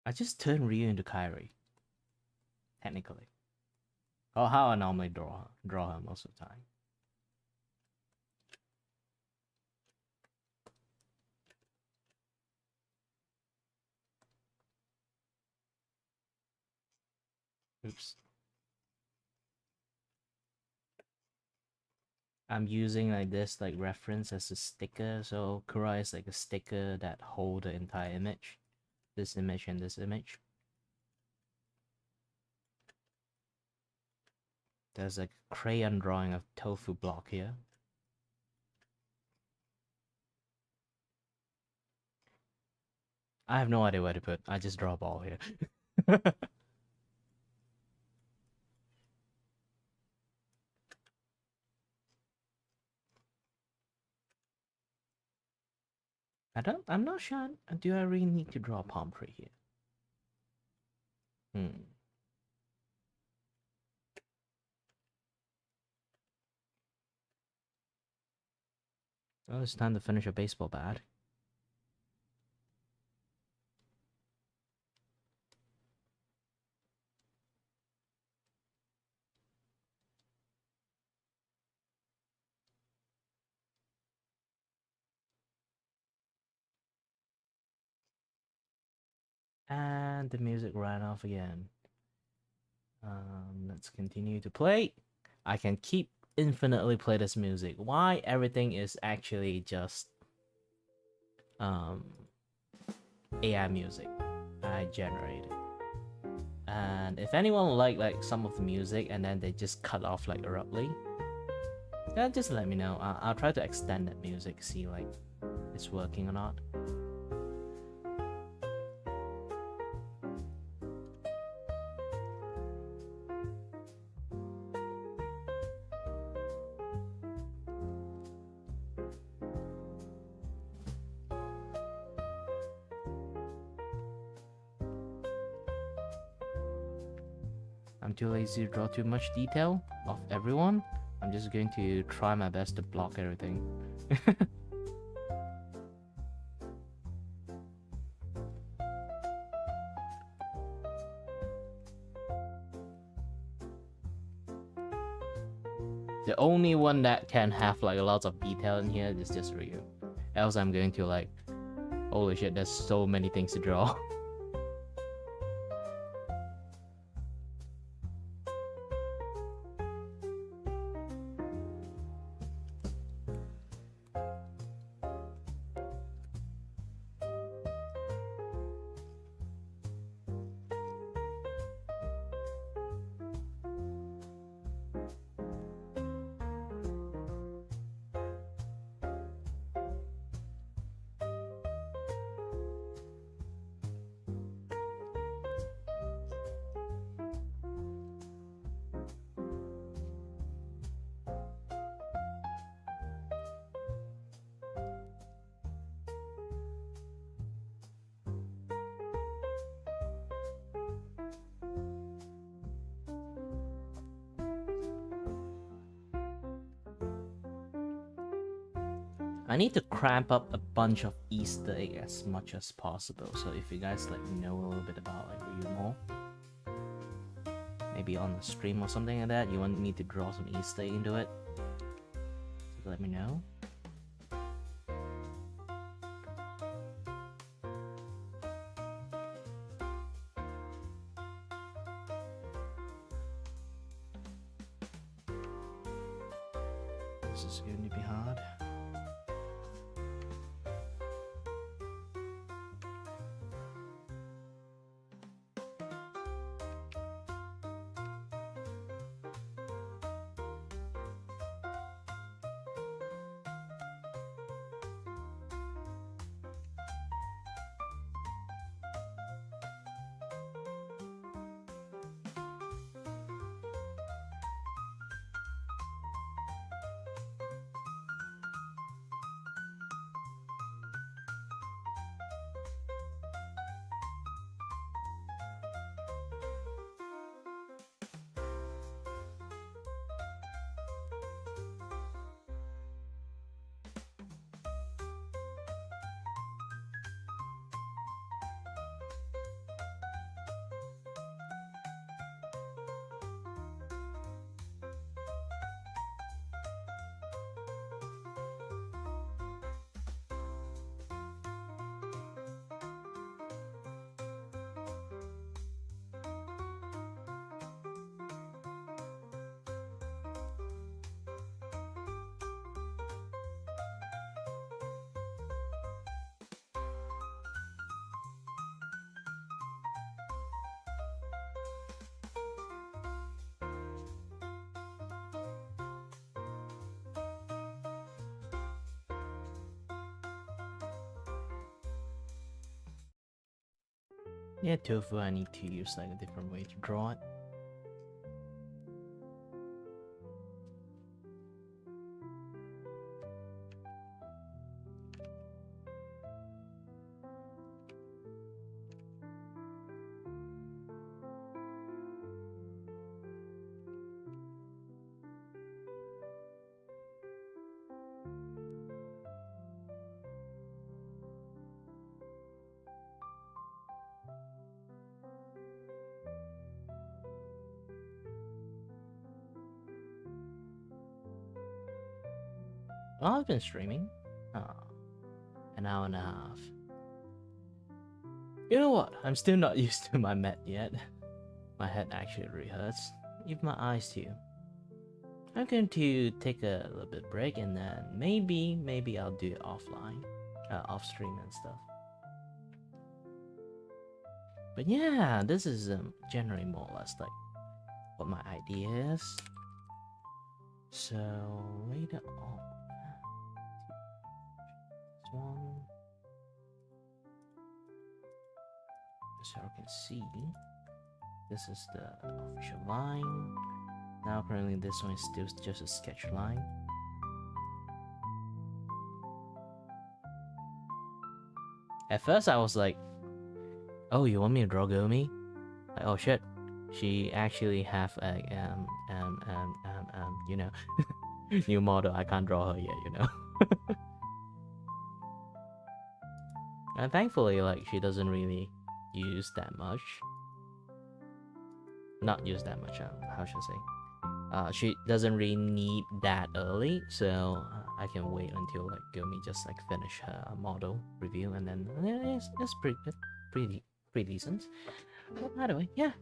I just turned Ryu into Kiray. Technically. Or how I normally draw her most of the time. Oops. I'm using like this like reference as a sticker, so Kiray is like a sticker that hold the entire image. This image and this image. There's a crayon drawing of tofu block here. I have no idea where to put. I just draw a ball here. I'm not sure. Do I really need to draw a palm tree here? Well, it's time to finish a baseball bat. And the music ran off again. Let's continue to play. I can keep infinitely play this music. Why everything is actually just AI music I generated. And if anyone like some of the music and then they just cut off like abruptly, then just let me know. I'll try to extend that music, see like it's working or not. I'm too lazy to draw too much detail of everyone. I'm just going to try my best to block everything. The only one that can have like a lot of detail in here is just Ryu. Else I'm going to like, holy shit, there's so many things to draw. I need to cramp up a bunch of Easter egg as much as possible. So if you guys like know a little bit about like Ryu more, maybe on the stream or something like that, you want me to draw some Easter egg into it, so let me know. This is going to be hard. Yeah, tofu, I need to use like a different way to draw it. Well, I've been streaming. An hour and a half. You know what? I'm still not used to my mat yet. My head actually really hurts. Even my eyes too. I'm going to take a little bit break and then maybe I'll do it offline, off stream and stuff. But yeah, this is generally more or less like what my idea is. So later on, this one, so you can see, this is the official line. Now currently this one is still just a sketch line. At first I was like, oh, you want me to draw Gomi? Like, oh shit, she actually have a you know, new model. I can't draw her yet, you know. And thankfully, like, she doesn't really use that much. Not use that much. How should I say? She doesn't really need that early, so I can wait until like Gomi just like finish her model review, and then it's pretty decent. But by the way, yeah.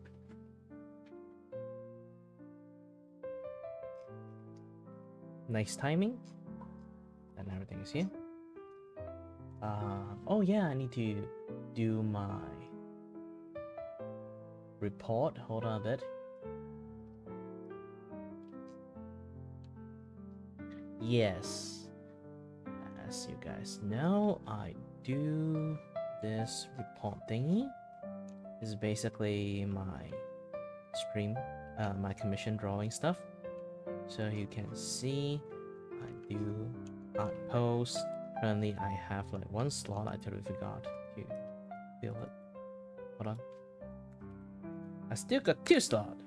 Nice timing. And everything is here. Oh yeah, I need to do my report. Hold on a bit. Yes, as you guys know, I do this report thingy. This is basically my stream, my commission drawing stuff. So you can see I do art posts. Currently I have like one slot. I totally forgot to fill it. Hold on. I still got 2 slots.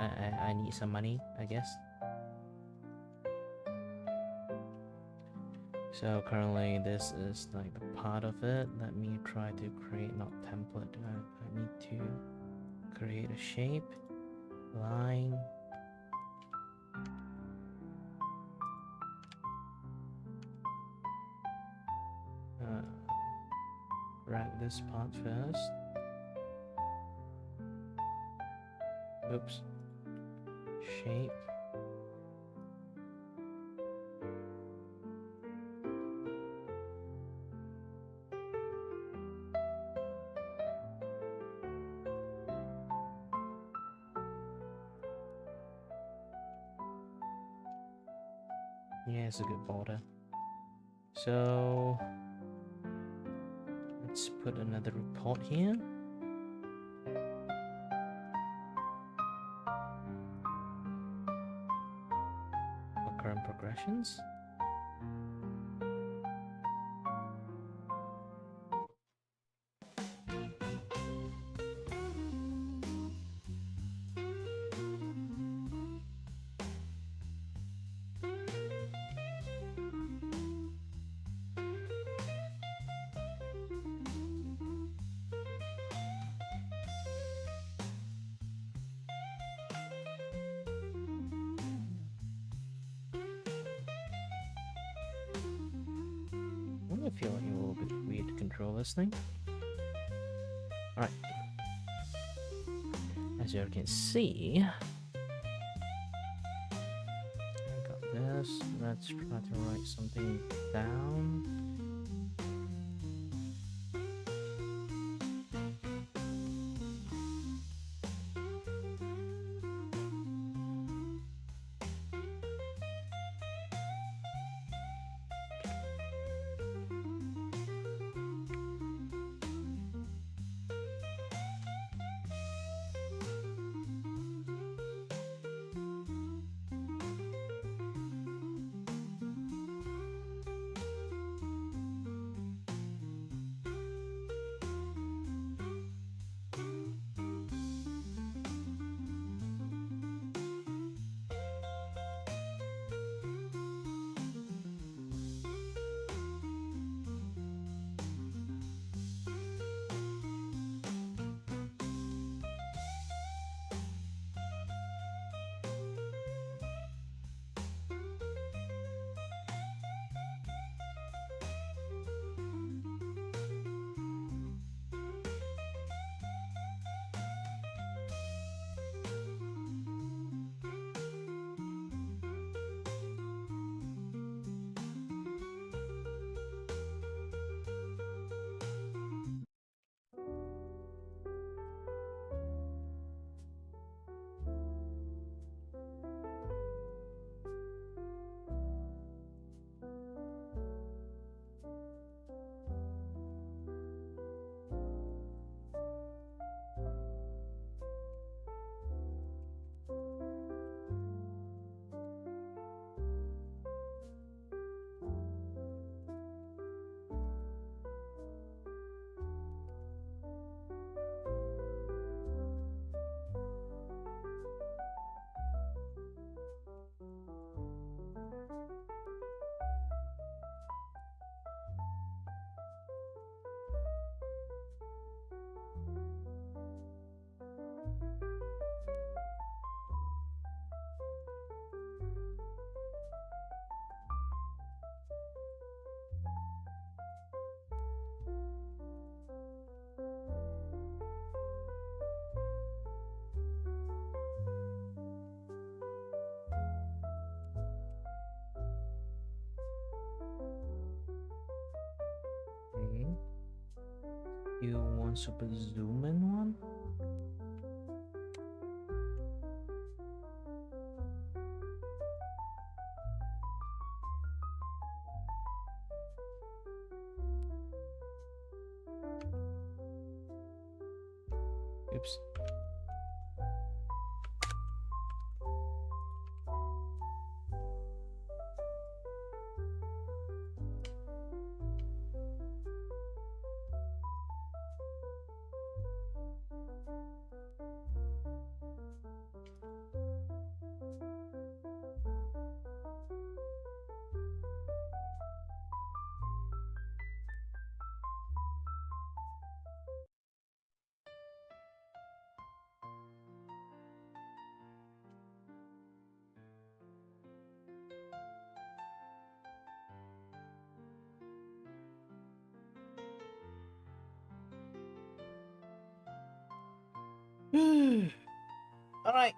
I need some money, I guess. So currently this is like the part of it. Let me try to create, not template. I need to create a shape, line. Drag this part first. Oops. Shape. Yeah, it's a good border. So let's put another report here. For current progressions. I feel like a little bit weird to control this thing. Alright. As you can see, I got this. Let's try to write something down. You want super zoom in one? Oops. All right.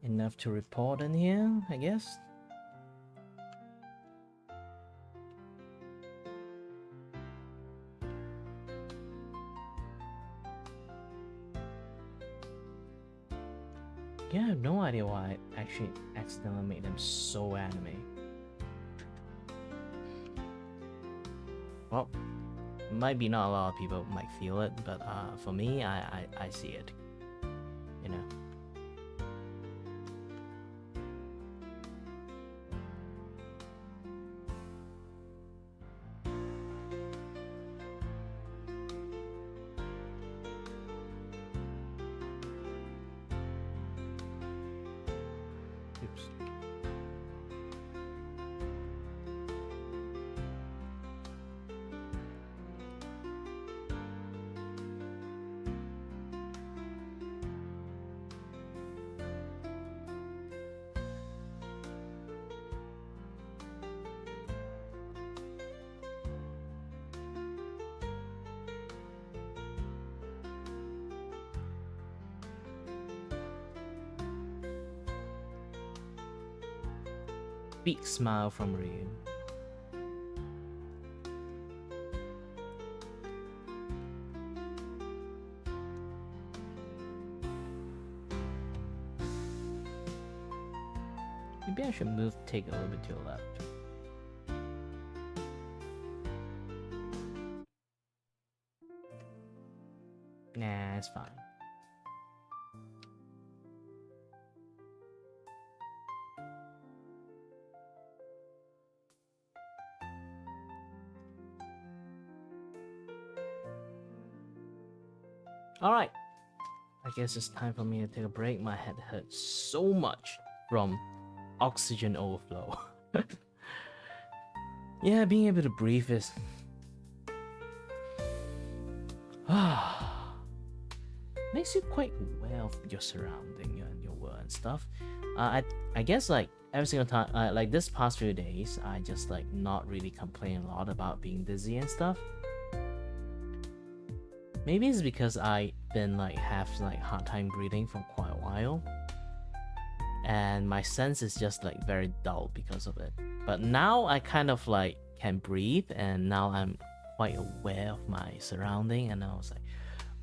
Enough to report in here, I guess. Yeah, I have no idea why I actually accidentally made them so anime. Well, might be not a lot of people might feel it, but for me, I see it. You know. Oops. Big smile from Ryu. Maybe I should move, take a little bit to the left. Nah, it's fine. Alright. I guess it's time for me to take a break. My head hurts so much from oxygen overflow. Yeah, being able to breathe is makes you quite aware of your surrounding and your world and stuff. I guess like every single time, like this past few days, I just like not really complain a lot about being dizzy and stuff. Maybe it's because I've been like have like hard time breathing for quite a while, and my sense is just like very dull because of it. But now I kind of like can breathe, and now I'm quite aware of my surrounding, and I was like,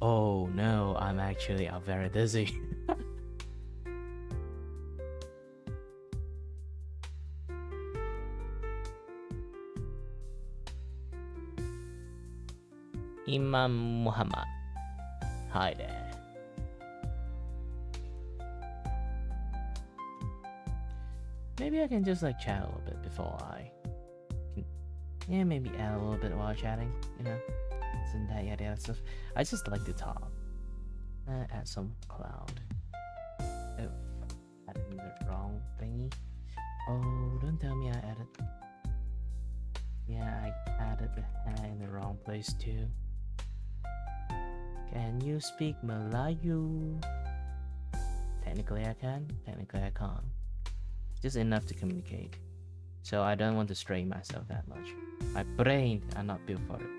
oh no, I'm actually very dizzy. Imam Muhammad. Hi there. Maybe I can just like chat a little bit before I can, yeah, maybe add a little bit while chatting, you know, isn't that yada stuff. I just like to talk. Add some cloud. Oh, added the wrong thingy. Oh, don't tell me I added. Yeah, I added the hair in the wrong place too. Can you speak Malayu? Technically I can, technically I can't. Just enough to communicate. So I don't want to strain myself that much. My brain are not built for it.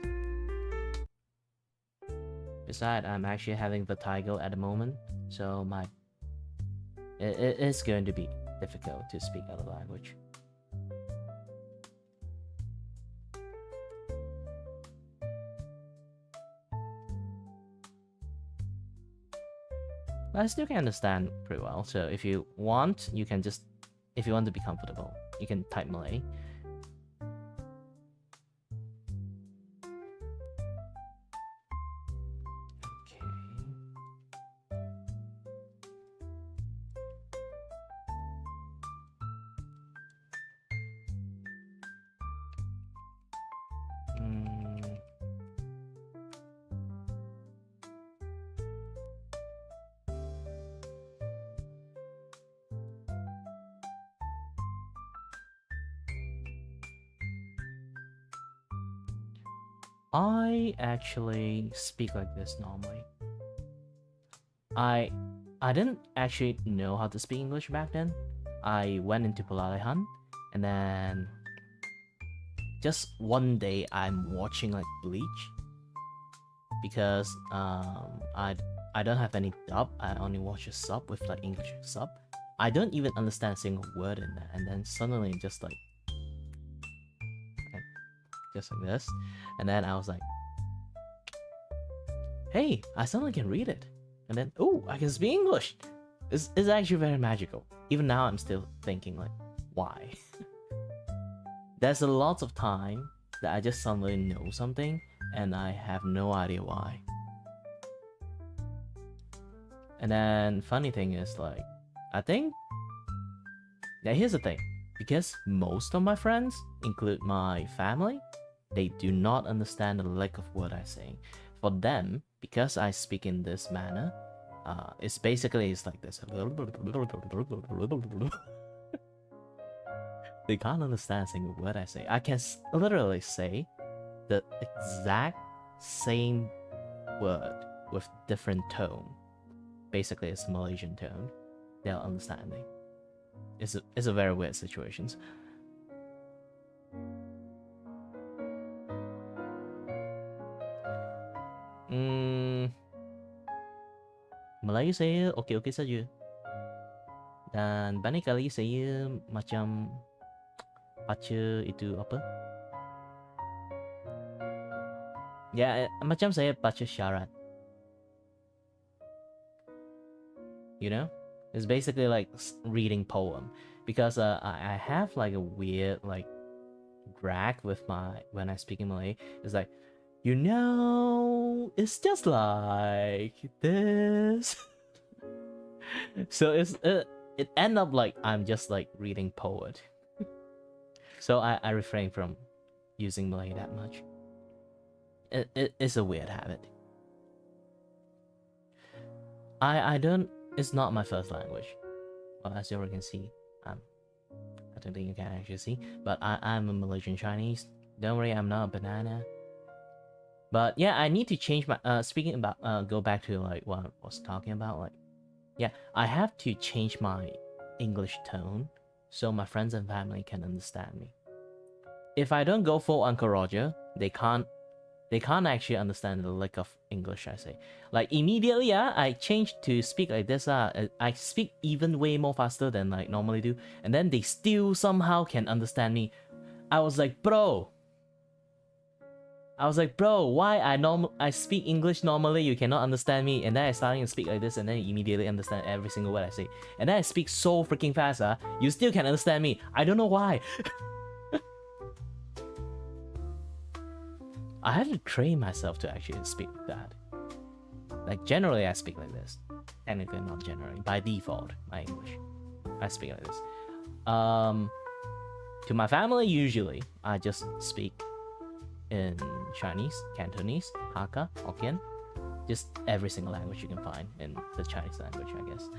Besides, I'm actually having vertigo at the moment, so it is going to be difficult to speak other language. I still can understand pretty well. So if you want, you can just, if you want to be comfortable, you can type Malay. Okay. I actually speak like this normally. I didn't actually know how to speak English back then. I went into Palalehan, and then just one day I'm watching like Bleach, because I don't have any dub. I only watch a sub with like English sub. I don't even understand a single word in that, and then suddenly just like this, and then I was like, hey, I suddenly can read it, and then oh, I can speak English. It's actually very magical. Even now I'm still thinking like, why? There's a lot of time that I just suddenly know something and I have no idea why. And then funny thing is, like, I think, yeah, here's the thing, because most of my friends, include my family, they do not understand the lack of what I say. For them, because I speak in this manner, it's like this. They can't understand a single word I say. I can literally say the exact same word with different tone. Basically, it's Malaysian tone. They'll understand me. It's a very weird situation. Melayu saya okey-okey saja. Dan banyak kali saya macam baca itu apa? Ya, macam saya baca syarat. You know? It's basically like reading poem. Because I have like a weird like drag with when I speak in Malay. It's like, you know, it's just like this. So it end up like I'm just like reading poet. So I refrain from using Malay that much. It's a weird habit. I don't. It's not my first language. Well, as you all can see, I don't think you can actually see, but I'm a Malaysian Chinese. Don't worry, I'm not a banana. But yeah, I need to change my speaking about go back to like what I was talking about. Like, yeah, I have to change my English tone so my friends and family can understand me. If I don't go full Uncle Roger, they can't actually understand the lack of English I say. Like immediately, I changed to speak like this. I speak even way more faster than like normally do, and then they still somehow can understand me. I was like, bro, why I speak English normally, you cannot understand me, and then I starting to speak like this, and then you immediately understand every single word I say, and then I speak so freaking fast, you still can understand me. I don't know why. I have to train myself to actually speak like that. Like generally, I speak like this. Technically, not generally. By default, my English, I speak like this. To my family, usually I just speak in Chinese, Cantonese, Hakka, Hokkien, just every single language you can find in the Chinese language, I guess.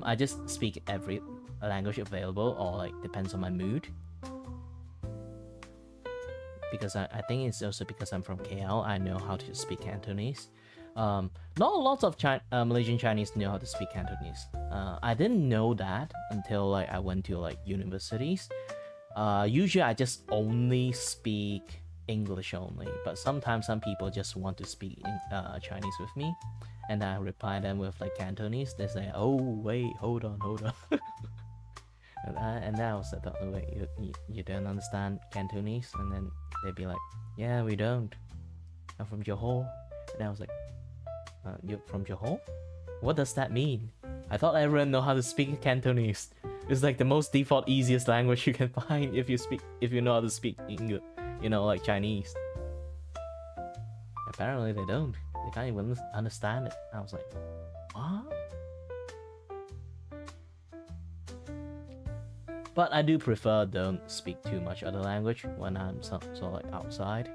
I just speak every language available, or like depends on my mood. Because I think it's also because I'm from KL, I know how to speak Cantonese. Not a lot of Malaysian Chinese know how to speak Cantonese. I didn't know that until like I went to like universities. Usually I just only speak English only, but sometimes some people just want to speak Chinese with me, and I reply them with like Cantonese. They say, "Oh wait, hold on." And then I was like, "Oh wait, you don't understand Cantonese?" And then they'd be like, "Yeah, we don't. I'm from Johor." And I was like, "You're from Johor?" What does that mean? I thought everyone know how to speak Cantonese. It's like the most default, easiest language you can find if you know how to speak English, you know, like Chinese. Apparently they don't. They can't even understand it. I was like, what? But I do prefer don't speak too much other language when I'm so like outside.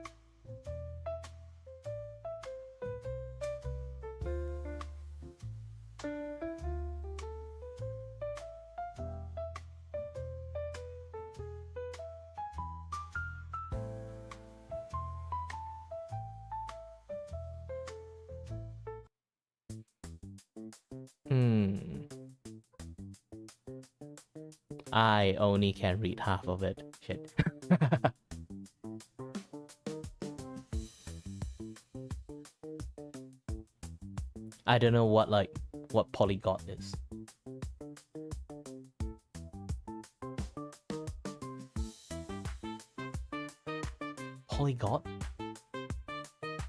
I only can read half of it. Shit. I don't know what polyglot is. Polyglot?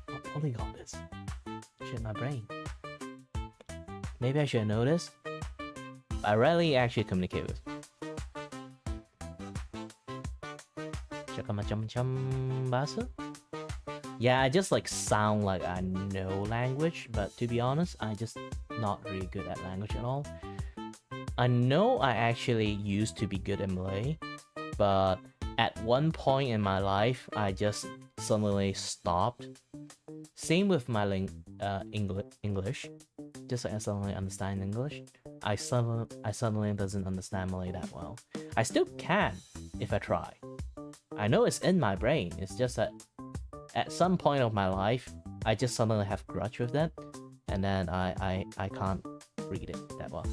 What polyglot is? Shit, my brain. Maybe I should know this. I rarely actually communicate with. Macam-macam bahasa? Yeah, I just like sound like I know language, but to be honest, I just not really good at language at all. I know I actually used to be good at Malay, but at one point in my life, I just suddenly stopped. Same with my English. Just like I suddenly understand English, I suddenly doesn't understand Malay that well. I still can if I try. I know it's in my brain. It's just that at some point of my life, I just suddenly have grudge with that, and then I can't read it that well.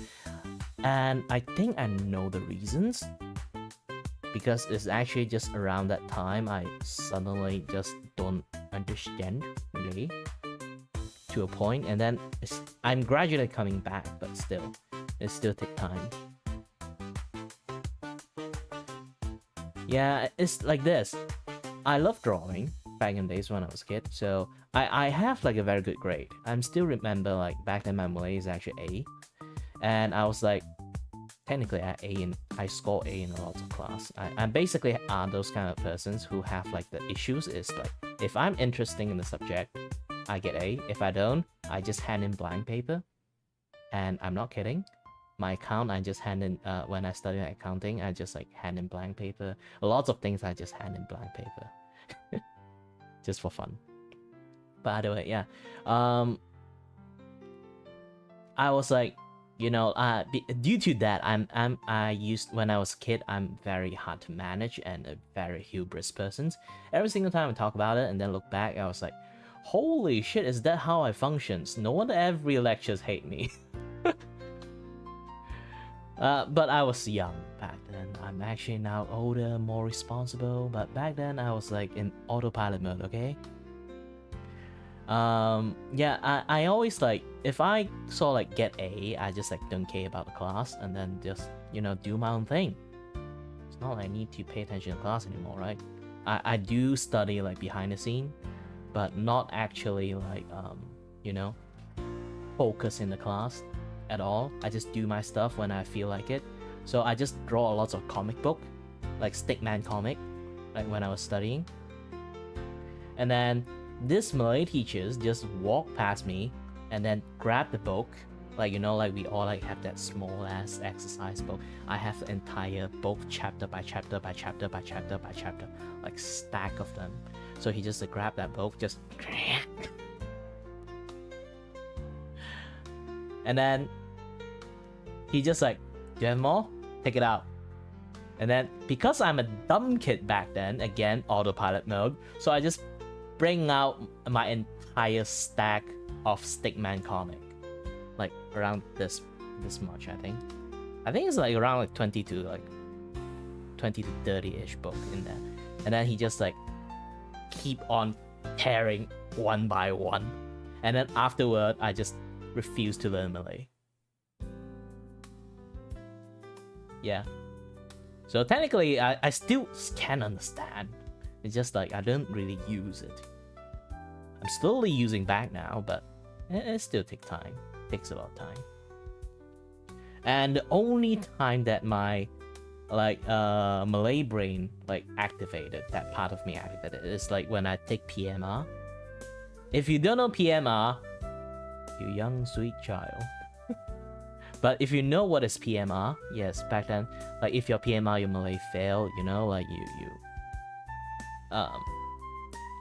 And I think I know the reasons, because it's actually just around that time I suddenly just don't understand Malay to a point, and then I'm gradually coming back, but still, it still takes time. Yeah, it's like this. I love drawing back in days when I was a kid, so I have like a very good grade. I'm still remember like back then my Malay is actually A, and I was like technically at A, and I score A in a lot of class. I'm basically those kind of persons who have like the issues is like if I'm interested in the subject, I get A. If I don't, I just hand in blank paper, and I'm not kidding. My account, I just hand in, when I studied accounting, I just like hand in blank paper. Lots of things I just hand in blank paper. Just for fun. By the way, yeah. I was like, you know, due to that, when I was a kid, I'm very hard to manage and a very hubris person. Every single time I talk about it and then look back, I was like, holy shit, is that how I functions? No wonder every lectures hate me. But I was young back then. I'm actually now older, more responsible. But back then I was like in autopilot mode, okay? Yeah, I always like, if I saw like get A, I just like don't care about the class and then just, you know, do my own thing. It's not like I need to pay attention to class anymore, right? I do study like behind the scene, but not actually like, you know, focus in the class at all. I just do my stuff when I feel like it. So I just draw lots of comic book, like Stickman comic, like when I was studying. And then this Malay teachers just walk past me and then grab the book, like, you know, like we all like have that small ass exercise book. I have the entire book, chapter by chapter by chapter by chapter by chapter, like stack of them. So he just grabbed that book, just and then he just like, do you have more? Take it out. And then because I'm a dumb kid back then, again, autopilot mode, so I just bring out my entire stack of Stickman comic, like around this much. I think it's like around like 20 to 30-ish book in there. And then he just like keep on tearing one by one, and then afterward I just refuse to learn Malay. Yeah, so technically I still can understand. It's just like I don't really use it. I'm slowly using back now, but it still takes time. takes a lot of time. And the only time that my Malay brain like activated, that part of me activated, is like when I take PMR. If you don't know PMR, you young sweet child. But if you know what is PMR, yes, back then, like if your PMR, your Malay failed, you know, like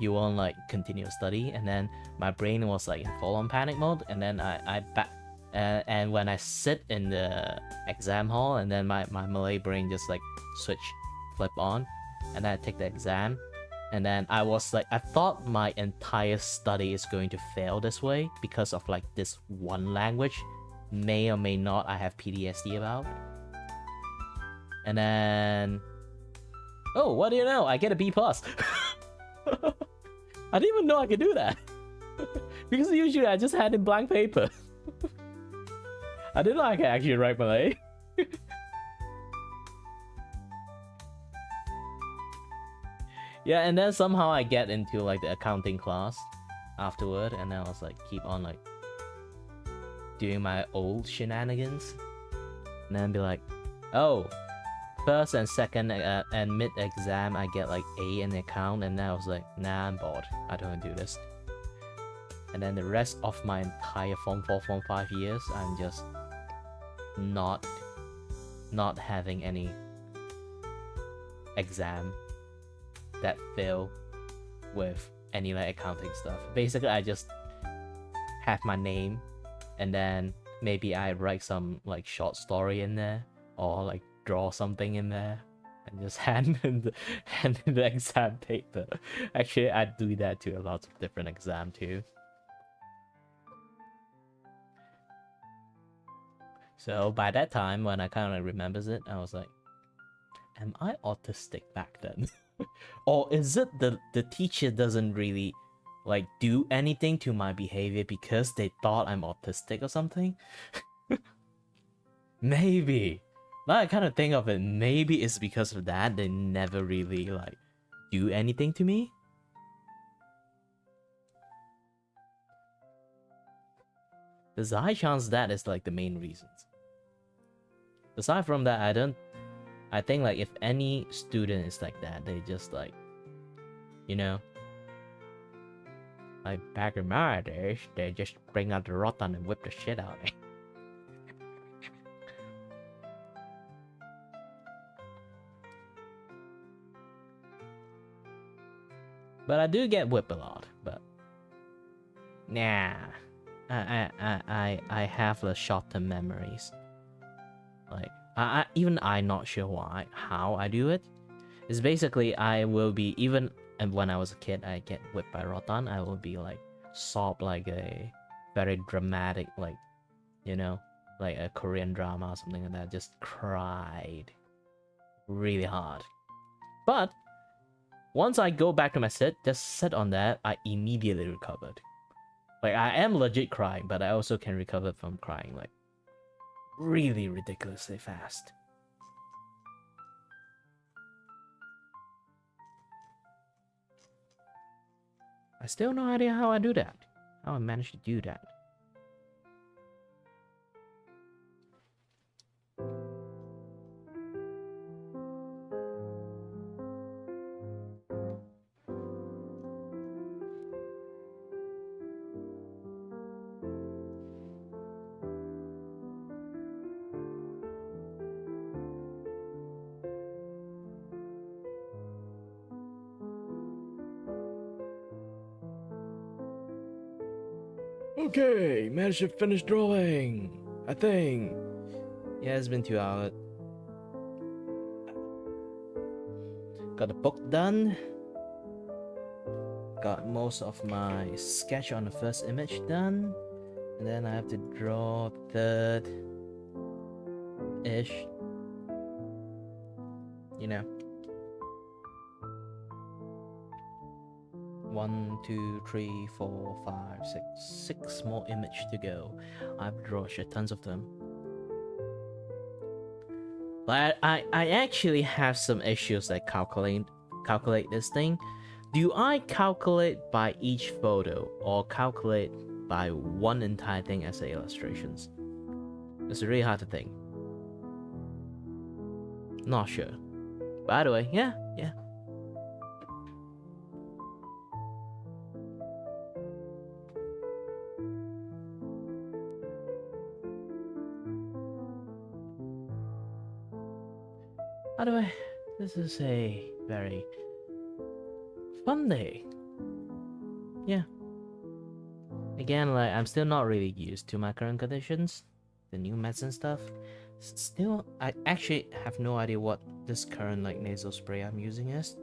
you won't like continue study, and then my brain was like in full-on panic mode, and then and when I sit in the exam hall, and then my Malay brain just like flip on, and then I take the exam, and then I was like, I thought my entire study is going to fail this way because of like this one language, may or may not I have PTSD about. And then, oh, what do you know? I get a B+. I didn't even know I could do that. Because usually I just had in blank paper. I didn't know I could actually write Malay. Yeah, and then somehow I get into like the accounting class afterward, and then I was like, keep on like doing my old shenanigans, and then be like, oh, first and second and mid exam I get like A in the account, and then I was like, nah, I'm bored, I don't want to do this. And then the rest of my entire Form 4, Form 5 years, I'm just not having any exam that fail with any like accounting stuff. Basically, I just have my name, and then maybe I write some like short story in there, or like draw something in there, and just hand in the exam paper. Actually, I do that to a lot of different exam too. So by that time, when I kind of remembers it, I was like, am I autistic back then? Or is it the teacher doesn't really like do anything to my behavior because they thought I'm autistic or something? Maybe. Now I kind of think of it, maybe it's because of that they never really like do anything to me. There's a high chance that is like the main reasons. Aside from that, I think like if any student is like that, they just like, you know, like back in my days, they just bring out the rotan and whip the shit out of me. But I do get whipped a lot, but nah, I have the short-term memories. Like even I'm not sure how I do it. It's basically I will be, even and when I was a kid, I get whipped by rotan, I will be like sob like a very dramatic, like, you know, like a Korean drama or something like that. Just cried really hard. But once I go back to my sit, just sit on that, I immediately recovered. Like I am legit crying, but I also can recover from crying like really ridiculously fast. I still have no idea how I do that. How I managed to do that. Okay, managed to finish drawing, I think. Yeah, it's been 2 hours. Got the book done. Got most of my sketch on the first image done. And then I have to draw third-ish. You know. 1, 2, 3, 4, 5, 6 more images to go. I've drawn shit tons of them. But I actually have some issues that calculate this thing. Do I calculate by each photo or calculate buy one entire thing as illustrations. It's really hard to think. Not sure. By the way, yeah. By the way, this is a very fun day. Yeah. Again, like, I'm still not really used to my current conditions, the new meds and stuff. Still, I actually have no idea what this current like nasal spray I'm using is.